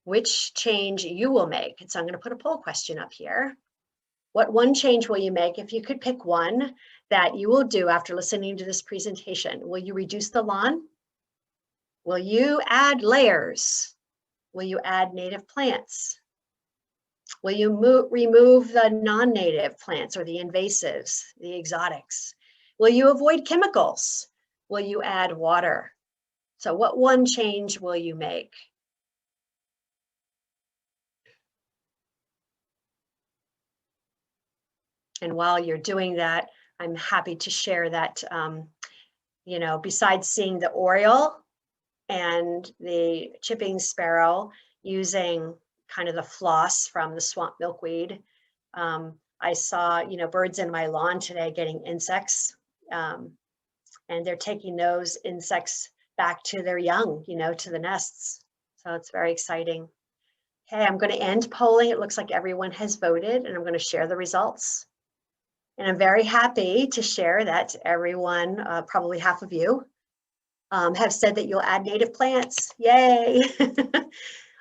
which change you will make. And so I'm going to put a poll question up here. What one change will you make? If you could pick one that you will do after listening to this presentation, will you reduce the lawn? Will you add layers? Will you add native plants? Will you remove the non-native plants or the invasives, the exotics? Will you avoid chemicals? Will you add water? So what one change will you make? And while you're doing that, I'm happy to share that, besides seeing the oriole and the chipping sparrow using kind of the floss from the swamp milkweed, I saw, birds in my lawn today getting insects, and they're taking those insects back to their young, to the nests. So it's very exciting. Okay, I'm going to end polling. It looks like everyone has voted, and I'm going to share the results. And I'm very happy to share that everyone, probably half of you, have said that you'll add native plants. Yay!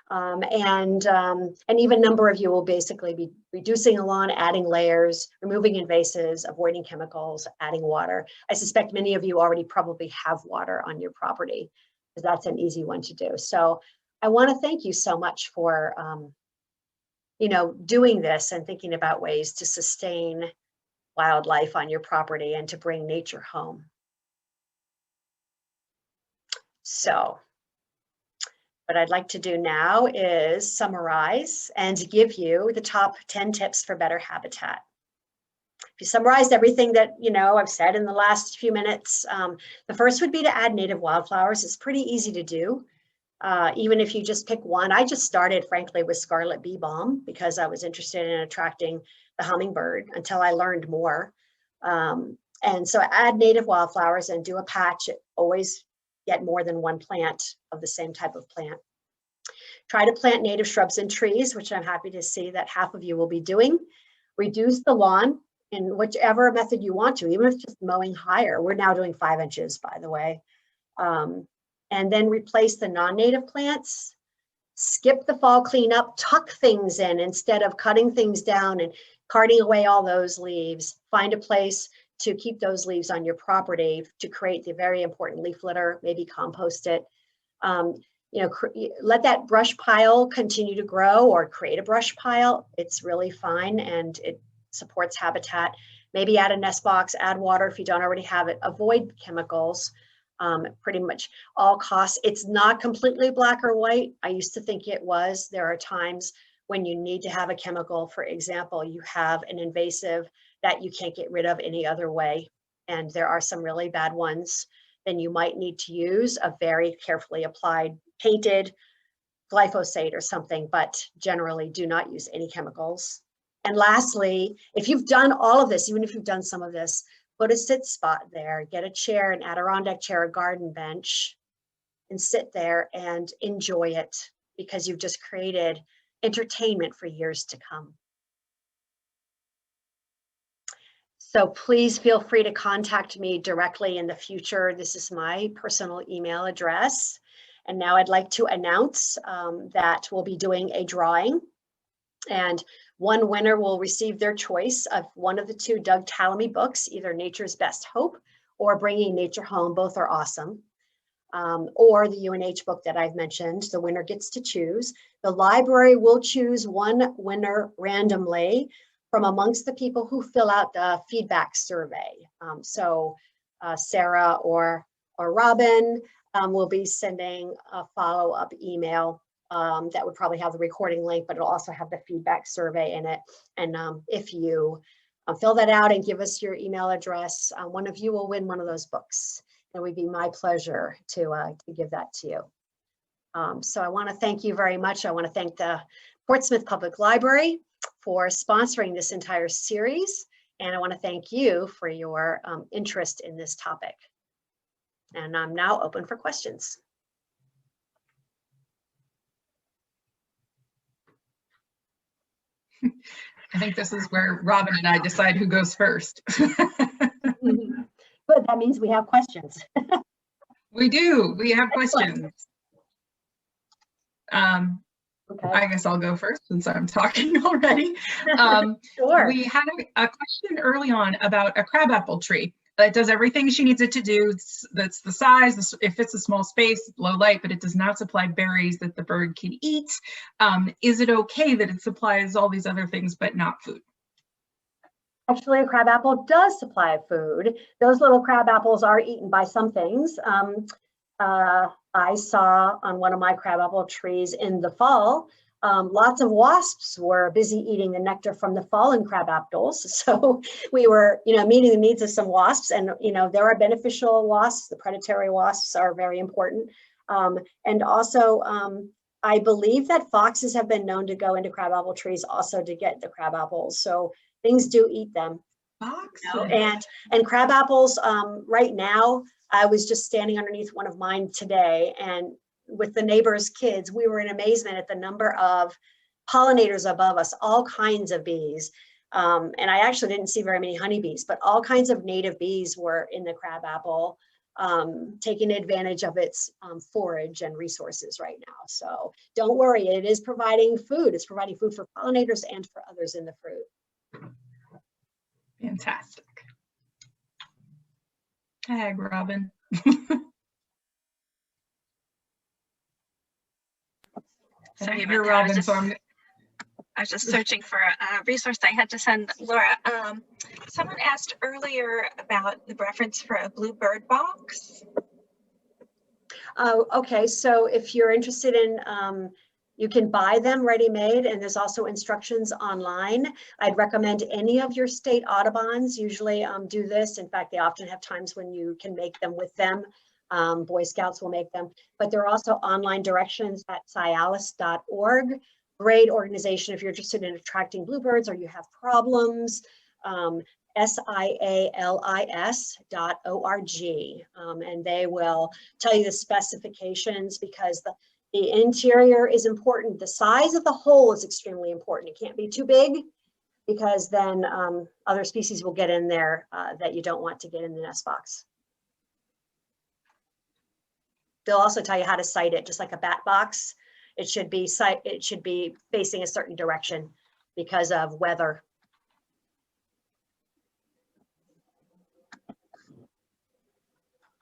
And even a number of you will basically be reducing the lawn, adding layers, removing invasives, avoiding chemicals, adding water. I suspect many of you already probably have water on your property, because that's an easy one to do. So I want to thank you so much for, doing this and thinking about ways to sustain wildlife on your property and to bring nature home. So what I'd like to do now is summarize and give you the top 10 tips for better habitat. If you summarized everything that I've said in the last few minutes, the first would be to add native wildflowers. It's pretty easy to do. Even if you just pick one. I just started, frankly, with scarlet bee balm because I was interested in attracting the hummingbird until I learned more. And so add native wildflowers and do a patch. Always get more than one plant of the same type of plant. Try to plant native shrubs and trees, which I'm happy to see that half of you will be doing. Reduce the lawn in whichever method you want to, even if it's just mowing higher. We're now doing 5 inches, by the way. And then replace the non-native plants. Skip the fall cleanup, tuck things in instead of cutting things down and carting away all those leaves. Find a place to keep those leaves on your property to create the very important leaf litter, maybe compost it. Let that brush pile continue to grow or create a brush pile. It's really fine and it supports habitat. Maybe add a nest box, add water if you don't already have it. Avoid chemicals. Pretty much all costs. It's not completely black or white. I used to think it was. There are times when you need to have a chemical. For example, you have an invasive that you can't get rid of any other way. And there are some really bad ones. Then you might need to use a very carefully applied painted glyphosate or something, but generally do not use any chemicals. And lastly, if you've done all of this, even if you've done some of this, put a sit spot there, get a chair, an Adirondack chair, a garden bench, and sit there and enjoy it because you've just created entertainment for years to come. So please feel free to contact me directly in the future. This is my personal email address. And now I'd like to announce that we'll be doing a drawing, and one winner will receive their choice of one of the two Doug Tallamy books, either Nature's Best Hope or Bringing Nature Home. Both are awesome. Or the UNH book that I've mentioned. The winner gets to choose. The library will choose one winner randomly from amongst the people who fill out the feedback survey. So Sarah or Robin will be sending a follow-up email that would probably have the recording link, but it'll also have the feedback survey in it. And if you fill that out and give us your email address, one of you will win one of those books. It would be my pleasure to give that to you. So I want to thank you very much. I want to thank the Portsmouth Public Library for sponsoring this entire series. And I want to thank you for your interest in this topic. And I'm now open for questions. I think this is where Robin and I decide who goes first. Good, that means we have questions. We do, we have questions. Okay. I guess I'll go first since I'm talking already. Sure. We had a question early on about a crabapple tree. It does everything she needs it to do. That's the size, it fits a small space, low light, but it does not supply berries that the bird can eat. Is it okay that it supplies all these other things, but not food? Actually, a crabapple does supply food. Those little crabapples are eaten by some things. I saw on one of my crabapple trees in the fall, lots of wasps were busy eating the nectar from the fallen crabapples. So we were, meeting the needs of some wasps, and, there are beneficial wasps. The predatory wasps are very important. And also, I believe that foxes have been known to go into crabapple trees also to get the crabapples. So things do eat them. And crabapples, right now, I was just standing underneath one of mine today, and with the neighbors' kids, we were in amazement at the number of pollinators above us, all kinds of bees. And I actually didn't see very many honeybees, but all kinds of native bees were in the crabapple, taking advantage of its forage and resources right now. So don't worry, it is providing food. It's providing food for pollinators and for others in the fruit. Fantastic. Tag, Robin. Sorry You're about that. Robin, I was just searching for a resource I had to send Laura. Someone asked earlier about the reference for a bluebird box. Okay, so if you're interested in, you can buy them ready-made, and there's also instructions online. I'd recommend any of your state Audubons usually do this. In fact, they often have times when you can make them with them. Boy Scouts will make them, but there are also online directions at cialis.org. Great organization if you're interested in attracting bluebirds or you have problems. SIALIS.org, and they will tell you the specifications, because the interior is important. The size of the hole is extremely important. It can't be too big, because then other species will get in there that you don't want to get in the nest box. They'll also tell you how to site it, just like a bat box. It should be facing a certain direction because of weather.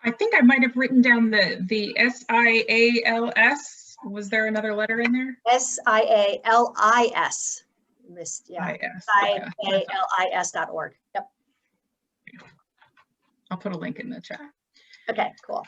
I think I might have written down the SIALS. Was there another letter in there? SIALIS. Yeah. SIALIS.org. Yep. I'll put a link in the chat. Okay, cool.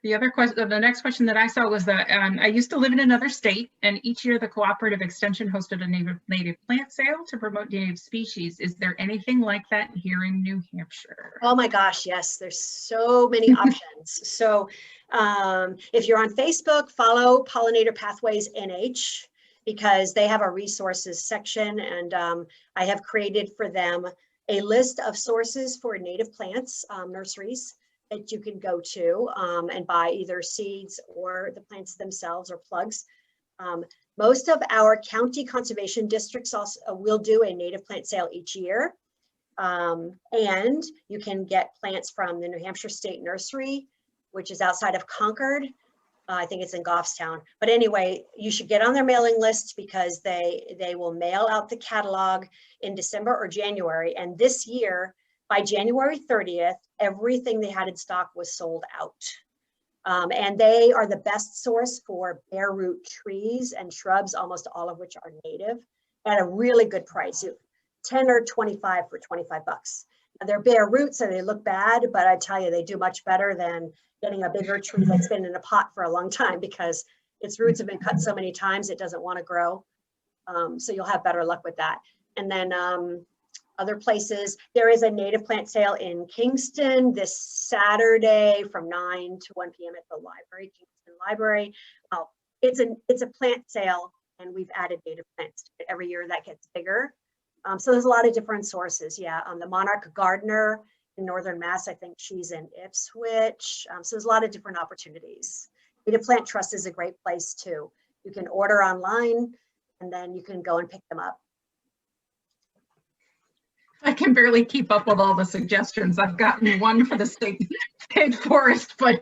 The other question, the next question that I saw was that I used to live in another state, and each year the cooperative extension hosted a native plant sale to promote native species. Is there anything like that here in New Hampshire? Oh my gosh, yes, there's so many options. So if you're on Facebook, follow Pollinator Pathways NH, because they have a resources section, and I have created for them a list of sources for native plants, nurseries, that you can go to and buy either seeds or the plants themselves or plugs. Most of our county conservation districts also will do a native plant sale each year. And you can get plants from the New Hampshire State Nursery, which is outside of Concord. I think it's in Goffstown. But anyway, you should get on their mailing list because they will mail out the catalog in December or January. And this year, by January 30th, everything they had in stock was sold out. And they are the best source for bare root trees and shrubs, almost all of which are native, at a really good price, 10 or 25 for 25 bucks. Now, they're bare roots, so they look bad, but I tell you, they do much better than getting a bigger tree that's been in a pot for a long time because its roots have been cut so many times, it doesn't want to grow. So you'll have better luck with that. And then other places, there is a native plant sale in Kingston this Saturday from 9 to 1 p.m. at the library, Kingston Library. It's a plant sale, and we've added native plants to it. Every year that gets bigger. So there's a lot of different sources. Yeah, the Monarch Gardener in Northern Mass, I think she's in Ipswich. So there's a lot of different opportunities. Native Plant Trust is a great place too. You can order online and then you can go and pick them up. I can barely keep up with all the suggestions. I've gotten one for the state forest, but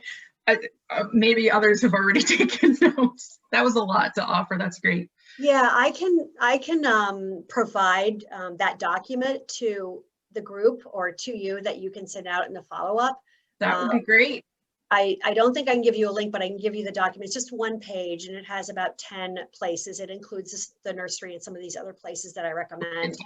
maybe others have already taken notes. That was a lot to offer. That's great. Yeah, I can provide that document to the group or to you that you can send out in the follow-up. That would be great. I don't think I can give you a link, but I can give you the document. It's just one page and it has about 10 places. It includes the nursery and some of these other places that I recommend.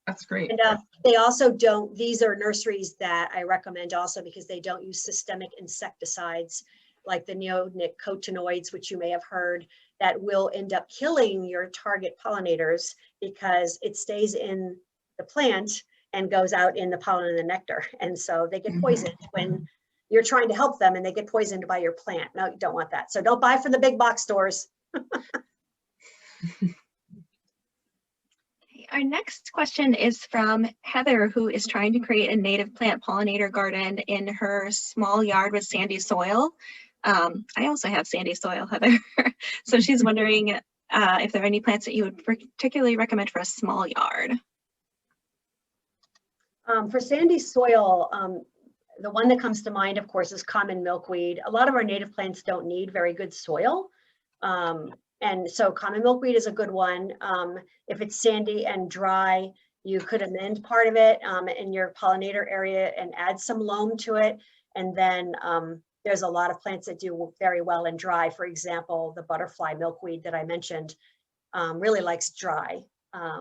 That's great. And they also don't, these are nurseries that I recommend also because they don't use systemic insecticides like the neonicotinoids, which you may have heard, that will end up killing your target pollinators because it stays in the plant and goes out in the pollen and the nectar. And so they get poisoned when you're trying to help them and they get poisoned by your plant. No, you don't want that. So don't buy from the big box stores. Our next question is from Heather, who is trying to create a native plant pollinator garden in her small yard with sandy soil. I also have sandy soil, Heather. So she's wondering if there are any plants that you would particularly recommend for a small yard. For sandy soil, the one that comes to mind, of course, is common milkweed. A lot of our native plants don't need very good soil. And so common milkweed is a good one. If it's sandy and dry, you could amend part of it in your pollinator area and add some loam to it. And then there's a lot of plants that do very well in dry. For example, the butterfly milkweed that I mentioned really likes dry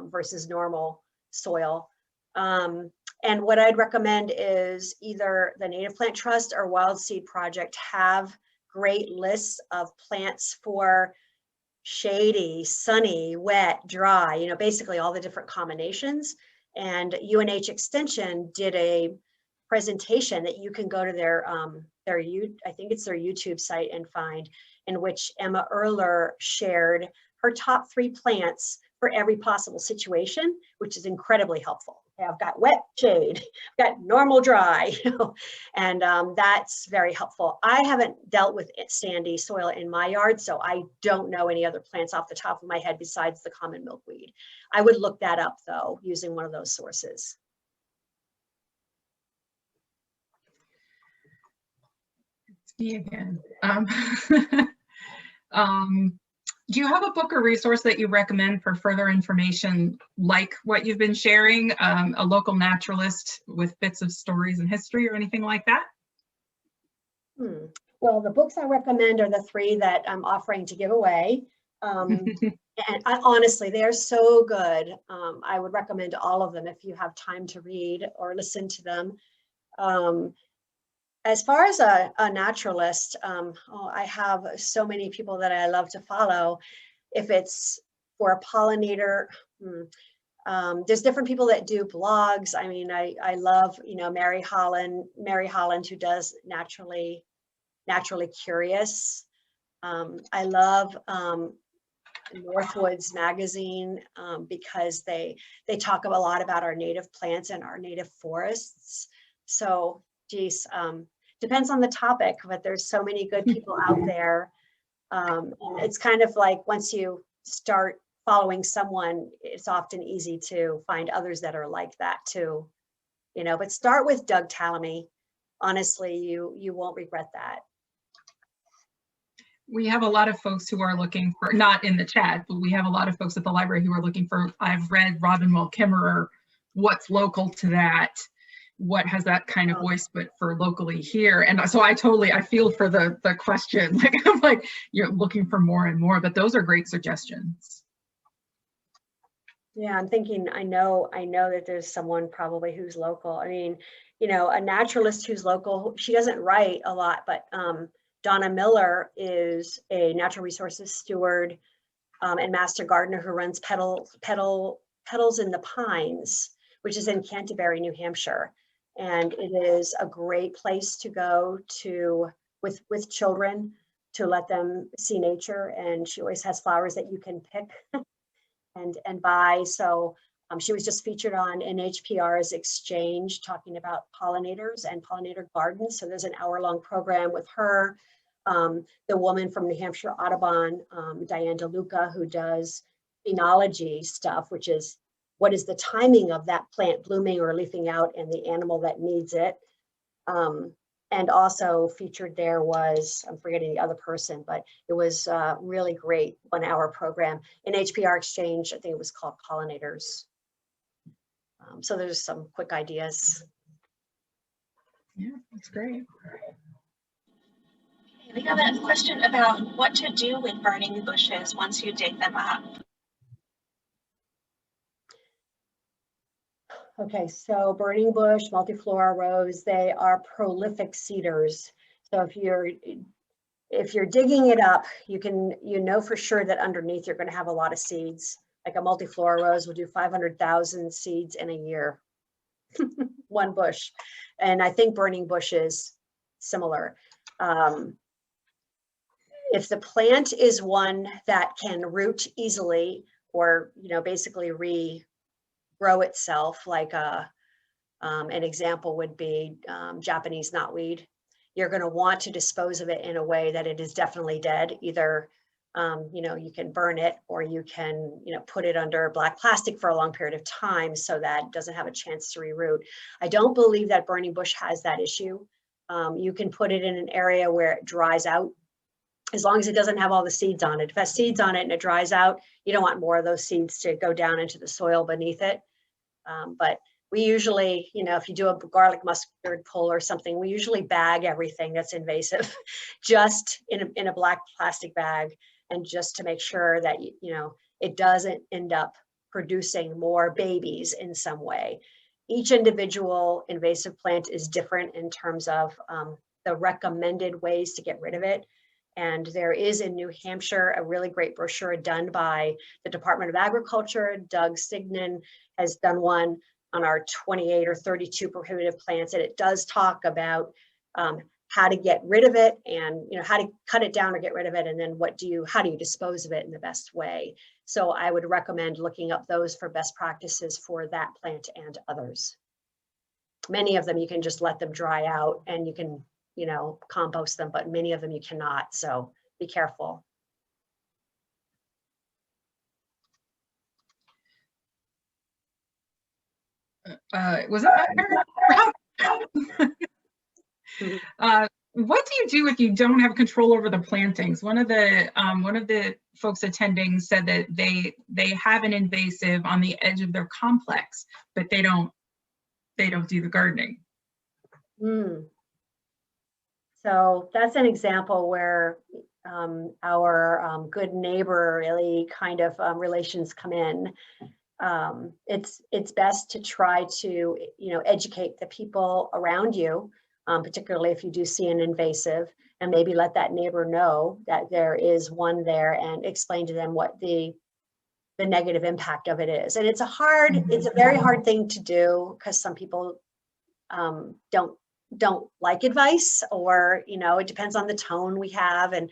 versus normal soil. And what I'd recommend is either the Native Plant Trust or Wild Seed Project have great lists of plants for shady, sunny, wet, dry, you know, basically all the different combinations. And UNH Extension did a presentation that you can go to their I think it's their YouTube site and find, in which Emma Erler shared her top 3 plants for every possible situation, which is incredibly helpful. Okay, I've got wet, shade, I've got normal, dry, and that's very helpful. I haven't dealt with sandy soil in my yard, so I don't know any other plants off the top of my head besides the common milkweed. I would look that up though, using one of those sources. It's me again. Do you have a book or resource that you recommend for further information like what you've been sharing, a local naturalist with bits of stories and history or anything like that? Well, the books I recommend are the 3 that I'm offering to give away. And honestly, they're so good. I would recommend all of them if you have time to read or listen to them. As far as a naturalist, I have so many people that I love to follow. If it's for a pollinator, there's different people that do blogs. I mean, I love, you know, Mary Holland, who does Naturally Curious. I love Northwoods magazine because they talk a lot about our native plants and our native forests. So, geez, depends on the topic, but there's so many good people out there. And it's kind of like once you start following someone, it's often easy to find others that are like that too, you know, but start with Doug Tallamy. Honestly, you won't regret that. We have a lot of folks who are looking for, not in the chat, but we have a lot of folks at the library who are looking for, I've read Robin Wall Kimmerer, what's local to that? What has that kind of voice, but for locally here? And so I feel for the question. Like, I'm like, you're looking for more and more, but those are great suggestions. Yeah, I'm thinking, I know that there's someone probably who's local. I mean, you know, a naturalist who's local, she doesn't write a lot, but Donna Miller is a natural resources steward and master gardener who runs Petals in the Pines, which is in Canterbury, New Hampshire. And it is a great place to go to with children to let them see nature. And she always has flowers that you can pick and buy. So she was just featured on NHPR's Exchange talking about pollinators and pollinator gardens. So there's an hour-long program with her. The woman from New Hampshire Audubon, Diane DeLuca, who does phenology stuff, which is what is the timing of that plant blooming or leafing out and the animal that needs it. And also featured there was, I'm forgetting the other person, but it was a really great 1 hour program in HPR Exchange. I think it was called Pollinators. So there's some quick ideas. Yeah, that's great. We have a question about what to do with burning bushes once you dig them up. Okay, so burning bush, multiflora rose, they are prolific seeders. So if you're digging it up, you know for sure that underneath you're going to have a lot of seeds. Like a multiflora rose will do 500,000 seeds in a year, one bush. And I think burning bush is similar. If the plant is one that can root easily or, you know, basically regrow itself, like an example would be Japanese knotweed, you're going to want to dispose of it in a way that it is definitely dead. Either you know, you can burn it, or you can, you know, put it under black plastic for a long period of time so that it doesn't have a chance to reroot. I don't believe that burning bush has that issue. You can put it in an area where it dries out, as long as it doesn't have all the seeds on it. If it has seeds on it and it dries out, you don't want more of those seeds to go down into the soil beneath it. But we usually, you know, if you do a garlic mustard pull or something, we usually bag everything that's invasive just in a black plastic bag, and just to make sure that, you know, it doesn't end up producing more babies in some way. Each individual invasive plant is different in terms of the recommended ways to get rid of it. And there is in New Hampshire a really great brochure done by the Department of Agriculture. Doug Signan has done one on our 28 or 32 prohibited plants, and it does talk about how to get rid of it, and, you know, how to cut it down or get rid of it, and then how do you dispose of it in the best way. So I would recommend looking up those for best practices for that plant and others. Many of them you can just let them dry out and you can, you know, compost them, but many of them you cannot, so be careful. Was it what do you do if you don't have control over the plantings? One of the folks attending said that they have an invasive on the edge of their complex, but they don't do the gardening. So that's an example where our good neighborly kind of relations come in. It's best to try to, you know, educate the people around you, particularly if you do see an invasive, and maybe let that neighbor know that there is one there, and explain to them what the negative impact of it is. And it's a very hard thing to do, because some people don't like advice, or, you know, it depends on the tone we have. And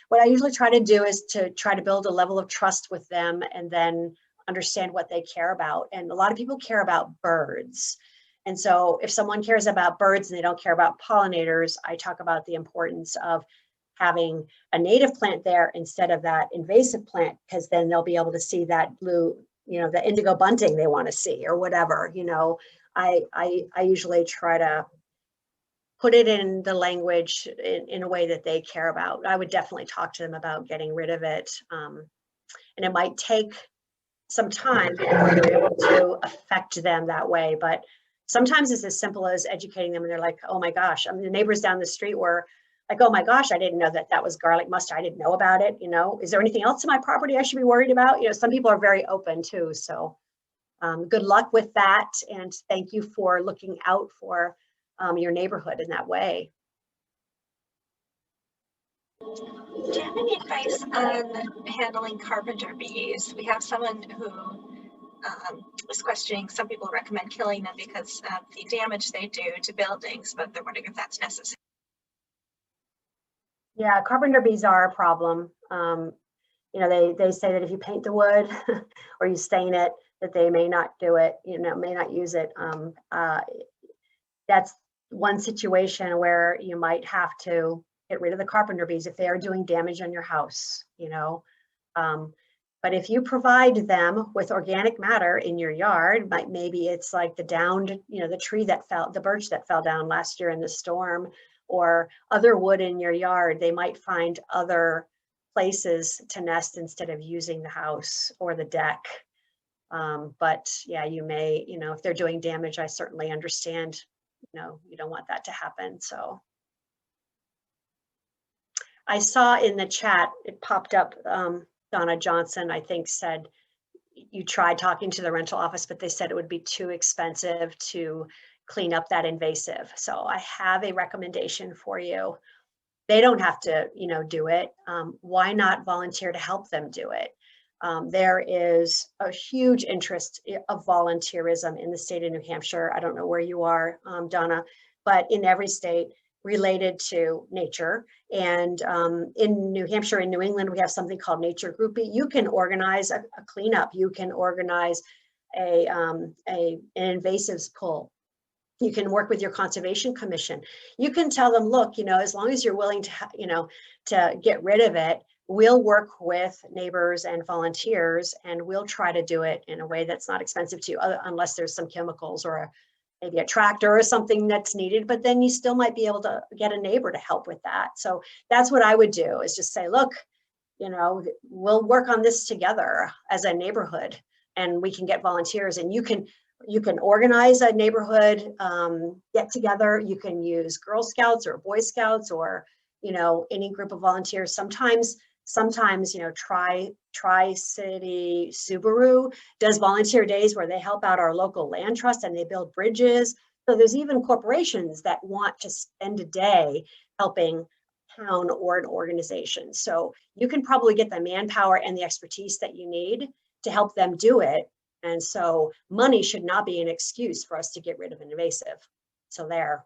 what I usually try to do is to try to build a level of trust with them, and then understand what they care about. And a lot of people care about birds. And so if someone cares about birds and they don't care about pollinators, I talk about the importance of having a native plant there instead of that invasive plant, because then they'll be able to see that blue, the indigo bunting they want to see or whatever. I usually try to put it in the language in a way that they care about. I would definitely talk to them about getting rid of it. And it might take some time before you're able to affect them that way. But sometimes it's as simple as educating them and they're like, oh my gosh, the neighbors down the street were like, oh my gosh, I didn't know that was garlic mustard. I didn't know about it. Is there anything else in my property I should be worried about? Some people are very open too. So good luck with that. And thank you for looking out for your neighborhood in that way. Do you have any advice on handling carpenter bees? We have someone who was questioning, some people recommend killing them because of the damage they do to buildings, but they're wondering if that's necessary. Yeah, carpenter bees are a problem. They say that if you paint the wood or you stain it, that they may not do it, may not use it. That's one situation where you might have to get rid of the carpenter bees if they are doing damage on your house, but if you provide them with organic matter in your yard, maybe it's like the downed, the birch that fell down last year in the storm, or other wood in your yard, they might find other places to nest instead of using the house or the deck. But yeah, you may, if they're doing damage, I certainly understand, you don't want that to happen. So I saw in the chat, it popped up, Donna Johnson, I think, said you tried talking to the rental office, but they said it would be too expensive to clean up that invasive. So I have a recommendation for you. They don't have to, do it. Why not volunteer to help them do it? There is a huge interest of volunteerism in the state of New Hampshire. I don't know where you are, Donna, but in every state related to nature. And in New Hampshire and New England, we have something called Nature Groupie. You can organize a cleanup. You can organize an invasives pull. You can work with your conservation commission. You can tell them, look, as long as you're willing to, to get rid of it, we'll work with neighbors and volunteers, and we'll try to do it in a way that's not expensive to you, unless there's some chemicals or maybe a tractor or something that's needed, but then you still might be able to get a neighbor to help with that. So that's what I would do, is just say, look, we'll work on this together as a neighborhood, and we can get volunteers, and you can organize a neighborhood get together. You can use Girl Scouts or Boy Scouts or, any group of volunteers. Sometimes, Tri-City Subaru does volunteer days where they help out our local land trust and they build bridges. So there's even corporations that want to spend a day helping town or an organization. So you can probably get the manpower and the expertise that you need to help them do it. And so money should not be an excuse for us to get rid of an invasive. So there.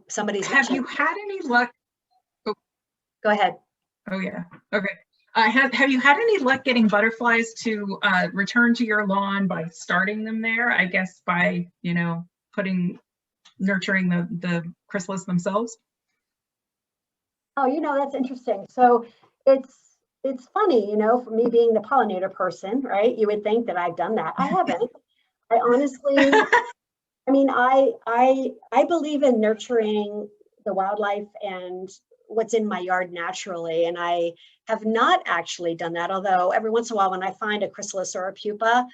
Somebody's. Have you had any luck? Oh. Go ahead. Oh yeah. Okay. Have you had any luck getting butterflies to return to your lawn by starting them there? I guess by nurturing the chrysalis themselves. Oh, that's interesting. So it's funny, for me being the pollinator person, right? You would think that I've done that. I haven't. I honestly. I believe in nurturing the wildlife and what's in my yard naturally, and I have not actually done that, although every once in a while when I find a chrysalis or a pupa,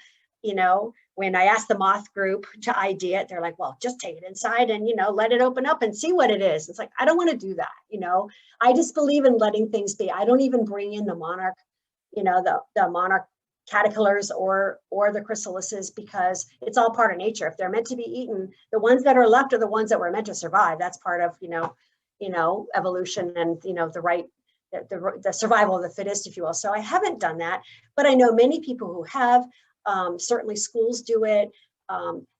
when I ask the moth group to ID it, they're like, well, just take it inside and, let it open up and see what it is. It's like, I don't want to do that, I just believe in letting things be. I don't even bring in the monarch, the monarch caterpillars or the chrysalises, because it's all part of nature. If they're meant to be eaten, the ones that are left are the ones that were meant to survive. That's part of evolution and the survival of the fittest, if you will. So I haven't done that, but I know many people who have. Certainly schools do it.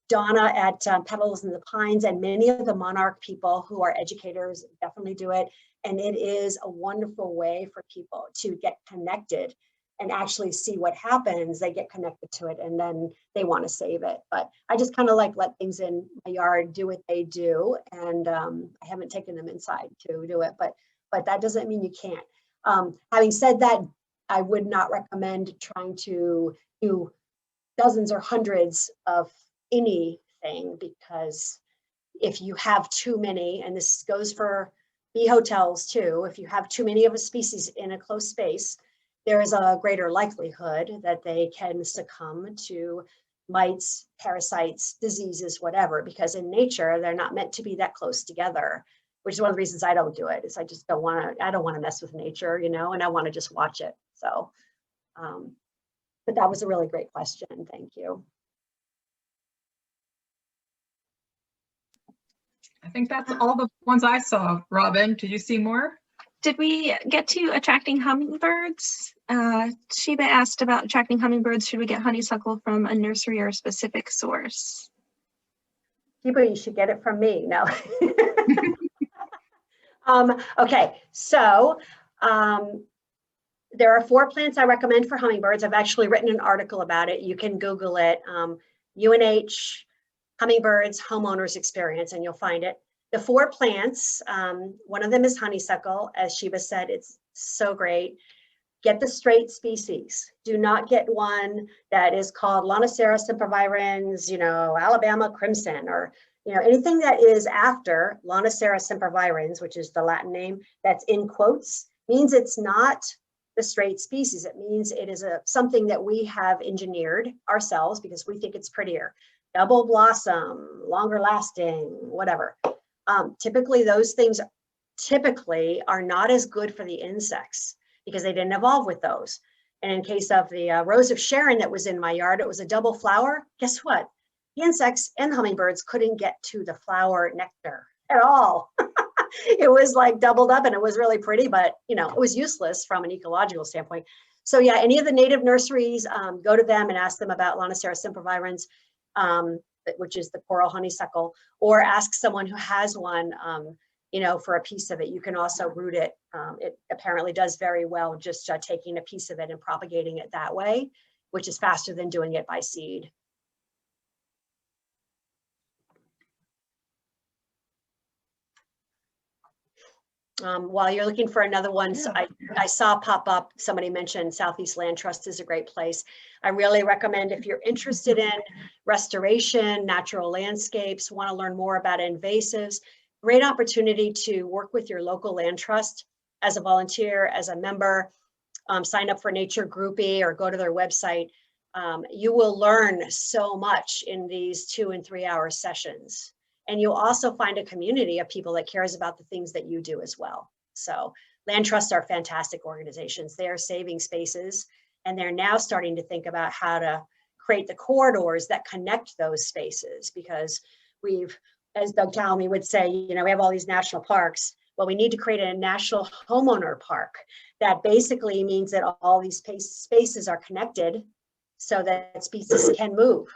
Donna at Petals in the Pines and many of the monarch people who are educators definitely do it, and it is a wonderful way for people to get connected and actually see what happens, they get connected to it and then they want to save it. But I just kind of like let things in my yard do what they do. And I haven't taken them inside to do it, but that doesn't mean you can't. Having said that, I would not recommend trying to do dozens or hundreds of anything, because if you have too many, and this goes for bee hotels too, if you have too many of a species in a close space, there is a greater likelihood that they can succumb to mites, parasites, diseases, whatever, because in nature, they're not meant to be that close together, which is one of the reasons I don't do it, is I just don't want to mess with nature, you know, and I want to just watch it. So, but that was a really great question. Thank you. I think that's all the ones I saw. Robin, did you see more? Did we get to attracting hummingbirds? Sheba asked about attracting hummingbirds. Should we get honeysuckle from a nursery or a specific source? Sheba, you should get it from me. No. Okay, so there are 4 plants I recommend for hummingbirds. I've actually written an article about it. You can Google it, UNH hummingbirds homeowners experience, and you'll find it. The 4 plants, one of them is honeysuckle. As Sheba said, it's so great. Get the straight species. Do not get one that is called Lonicera sempervirens, you know, Alabama crimson, or you know, anything that is after Lonicera sempervirens, which is the Latin name, that's in quotes, means it's not the straight species. It means it is something that we have engineered ourselves because we think it's prettier. Double blossom, longer lasting, whatever. Typically, those things typically are not as good for the insects because they didn't evolve with those. And in case of the Rose of Sharon that was in my yard, it was a double flower. Guess what? The insects and the hummingbirds couldn't get to the flower nectar at all. It was like doubled up and it was really pretty, but you know, it was useless from an ecological standpoint. So yeah, any of the native nurseries, go to them and ask them about Lonicera sempervirens, which is the coral honeysuckle, or ask someone who has one, you know, for a piece of it. You can also root it. It apparently does very well just taking a piece of it and propagating it that way, which is faster than doing it by seed. While you're looking for another one, so I saw pop up, somebody mentioned Southeast Land Trust is a great place. I really recommend, if you're interested in restoration, natural landscapes, want to learn more about invasives, great opportunity to work with your local land trust as a volunteer, as a member, sign up for Nature Groupie or go to their website. You will learn so much in these 2 and 3 hour sessions. And you'll also find a community of people that cares about the things that you do as well. So land trusts are fantastic organizations. They are saving spaces, and they're now starting to think about how to create the corridors that connect those spaces, because we've, as Doug Tallamy would say, you know, we have all these national parks. Well, we need to create a national homeowner park. That basically means that all these spaces are connected so that species can move.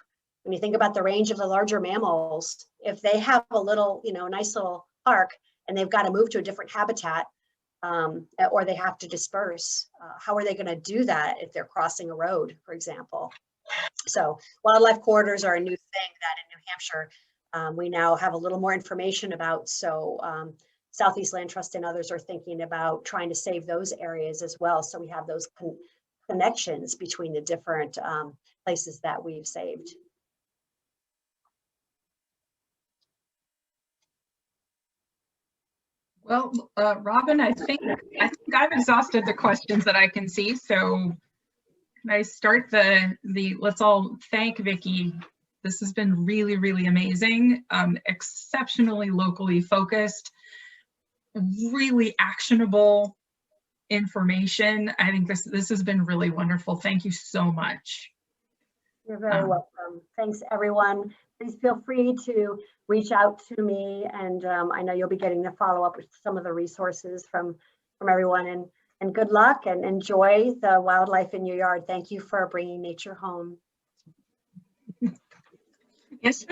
When you think about the range of the larger mammals, if they have a little, you know, nice little park and they've got to move to a different habitat, or they have to disperse, how are they going to do that if they're crossing a road, for example? So wildlife corridors are a new thing that in New Hampshire, we now have a little more information about. So Southeast Land Trust and others are thinking about trying to save those areas as well. So we have those connections between the different places that we've saved. Well, Robin, I think I've exhausted the questions that I can see. So can I start let's all thank Vicki. This has been really, really amazing. Exceptionally locally focused, really actionable information. I think this has been really wonderful. Thank you so much. You're very welcome. Thanks, everyone. Please feel free to reach out to me, and I know you'll be getting to follow up with some of the resources from everyone, and good luck and enjoy the wildlife in your yard. Thank you for bringing nature home. Yes,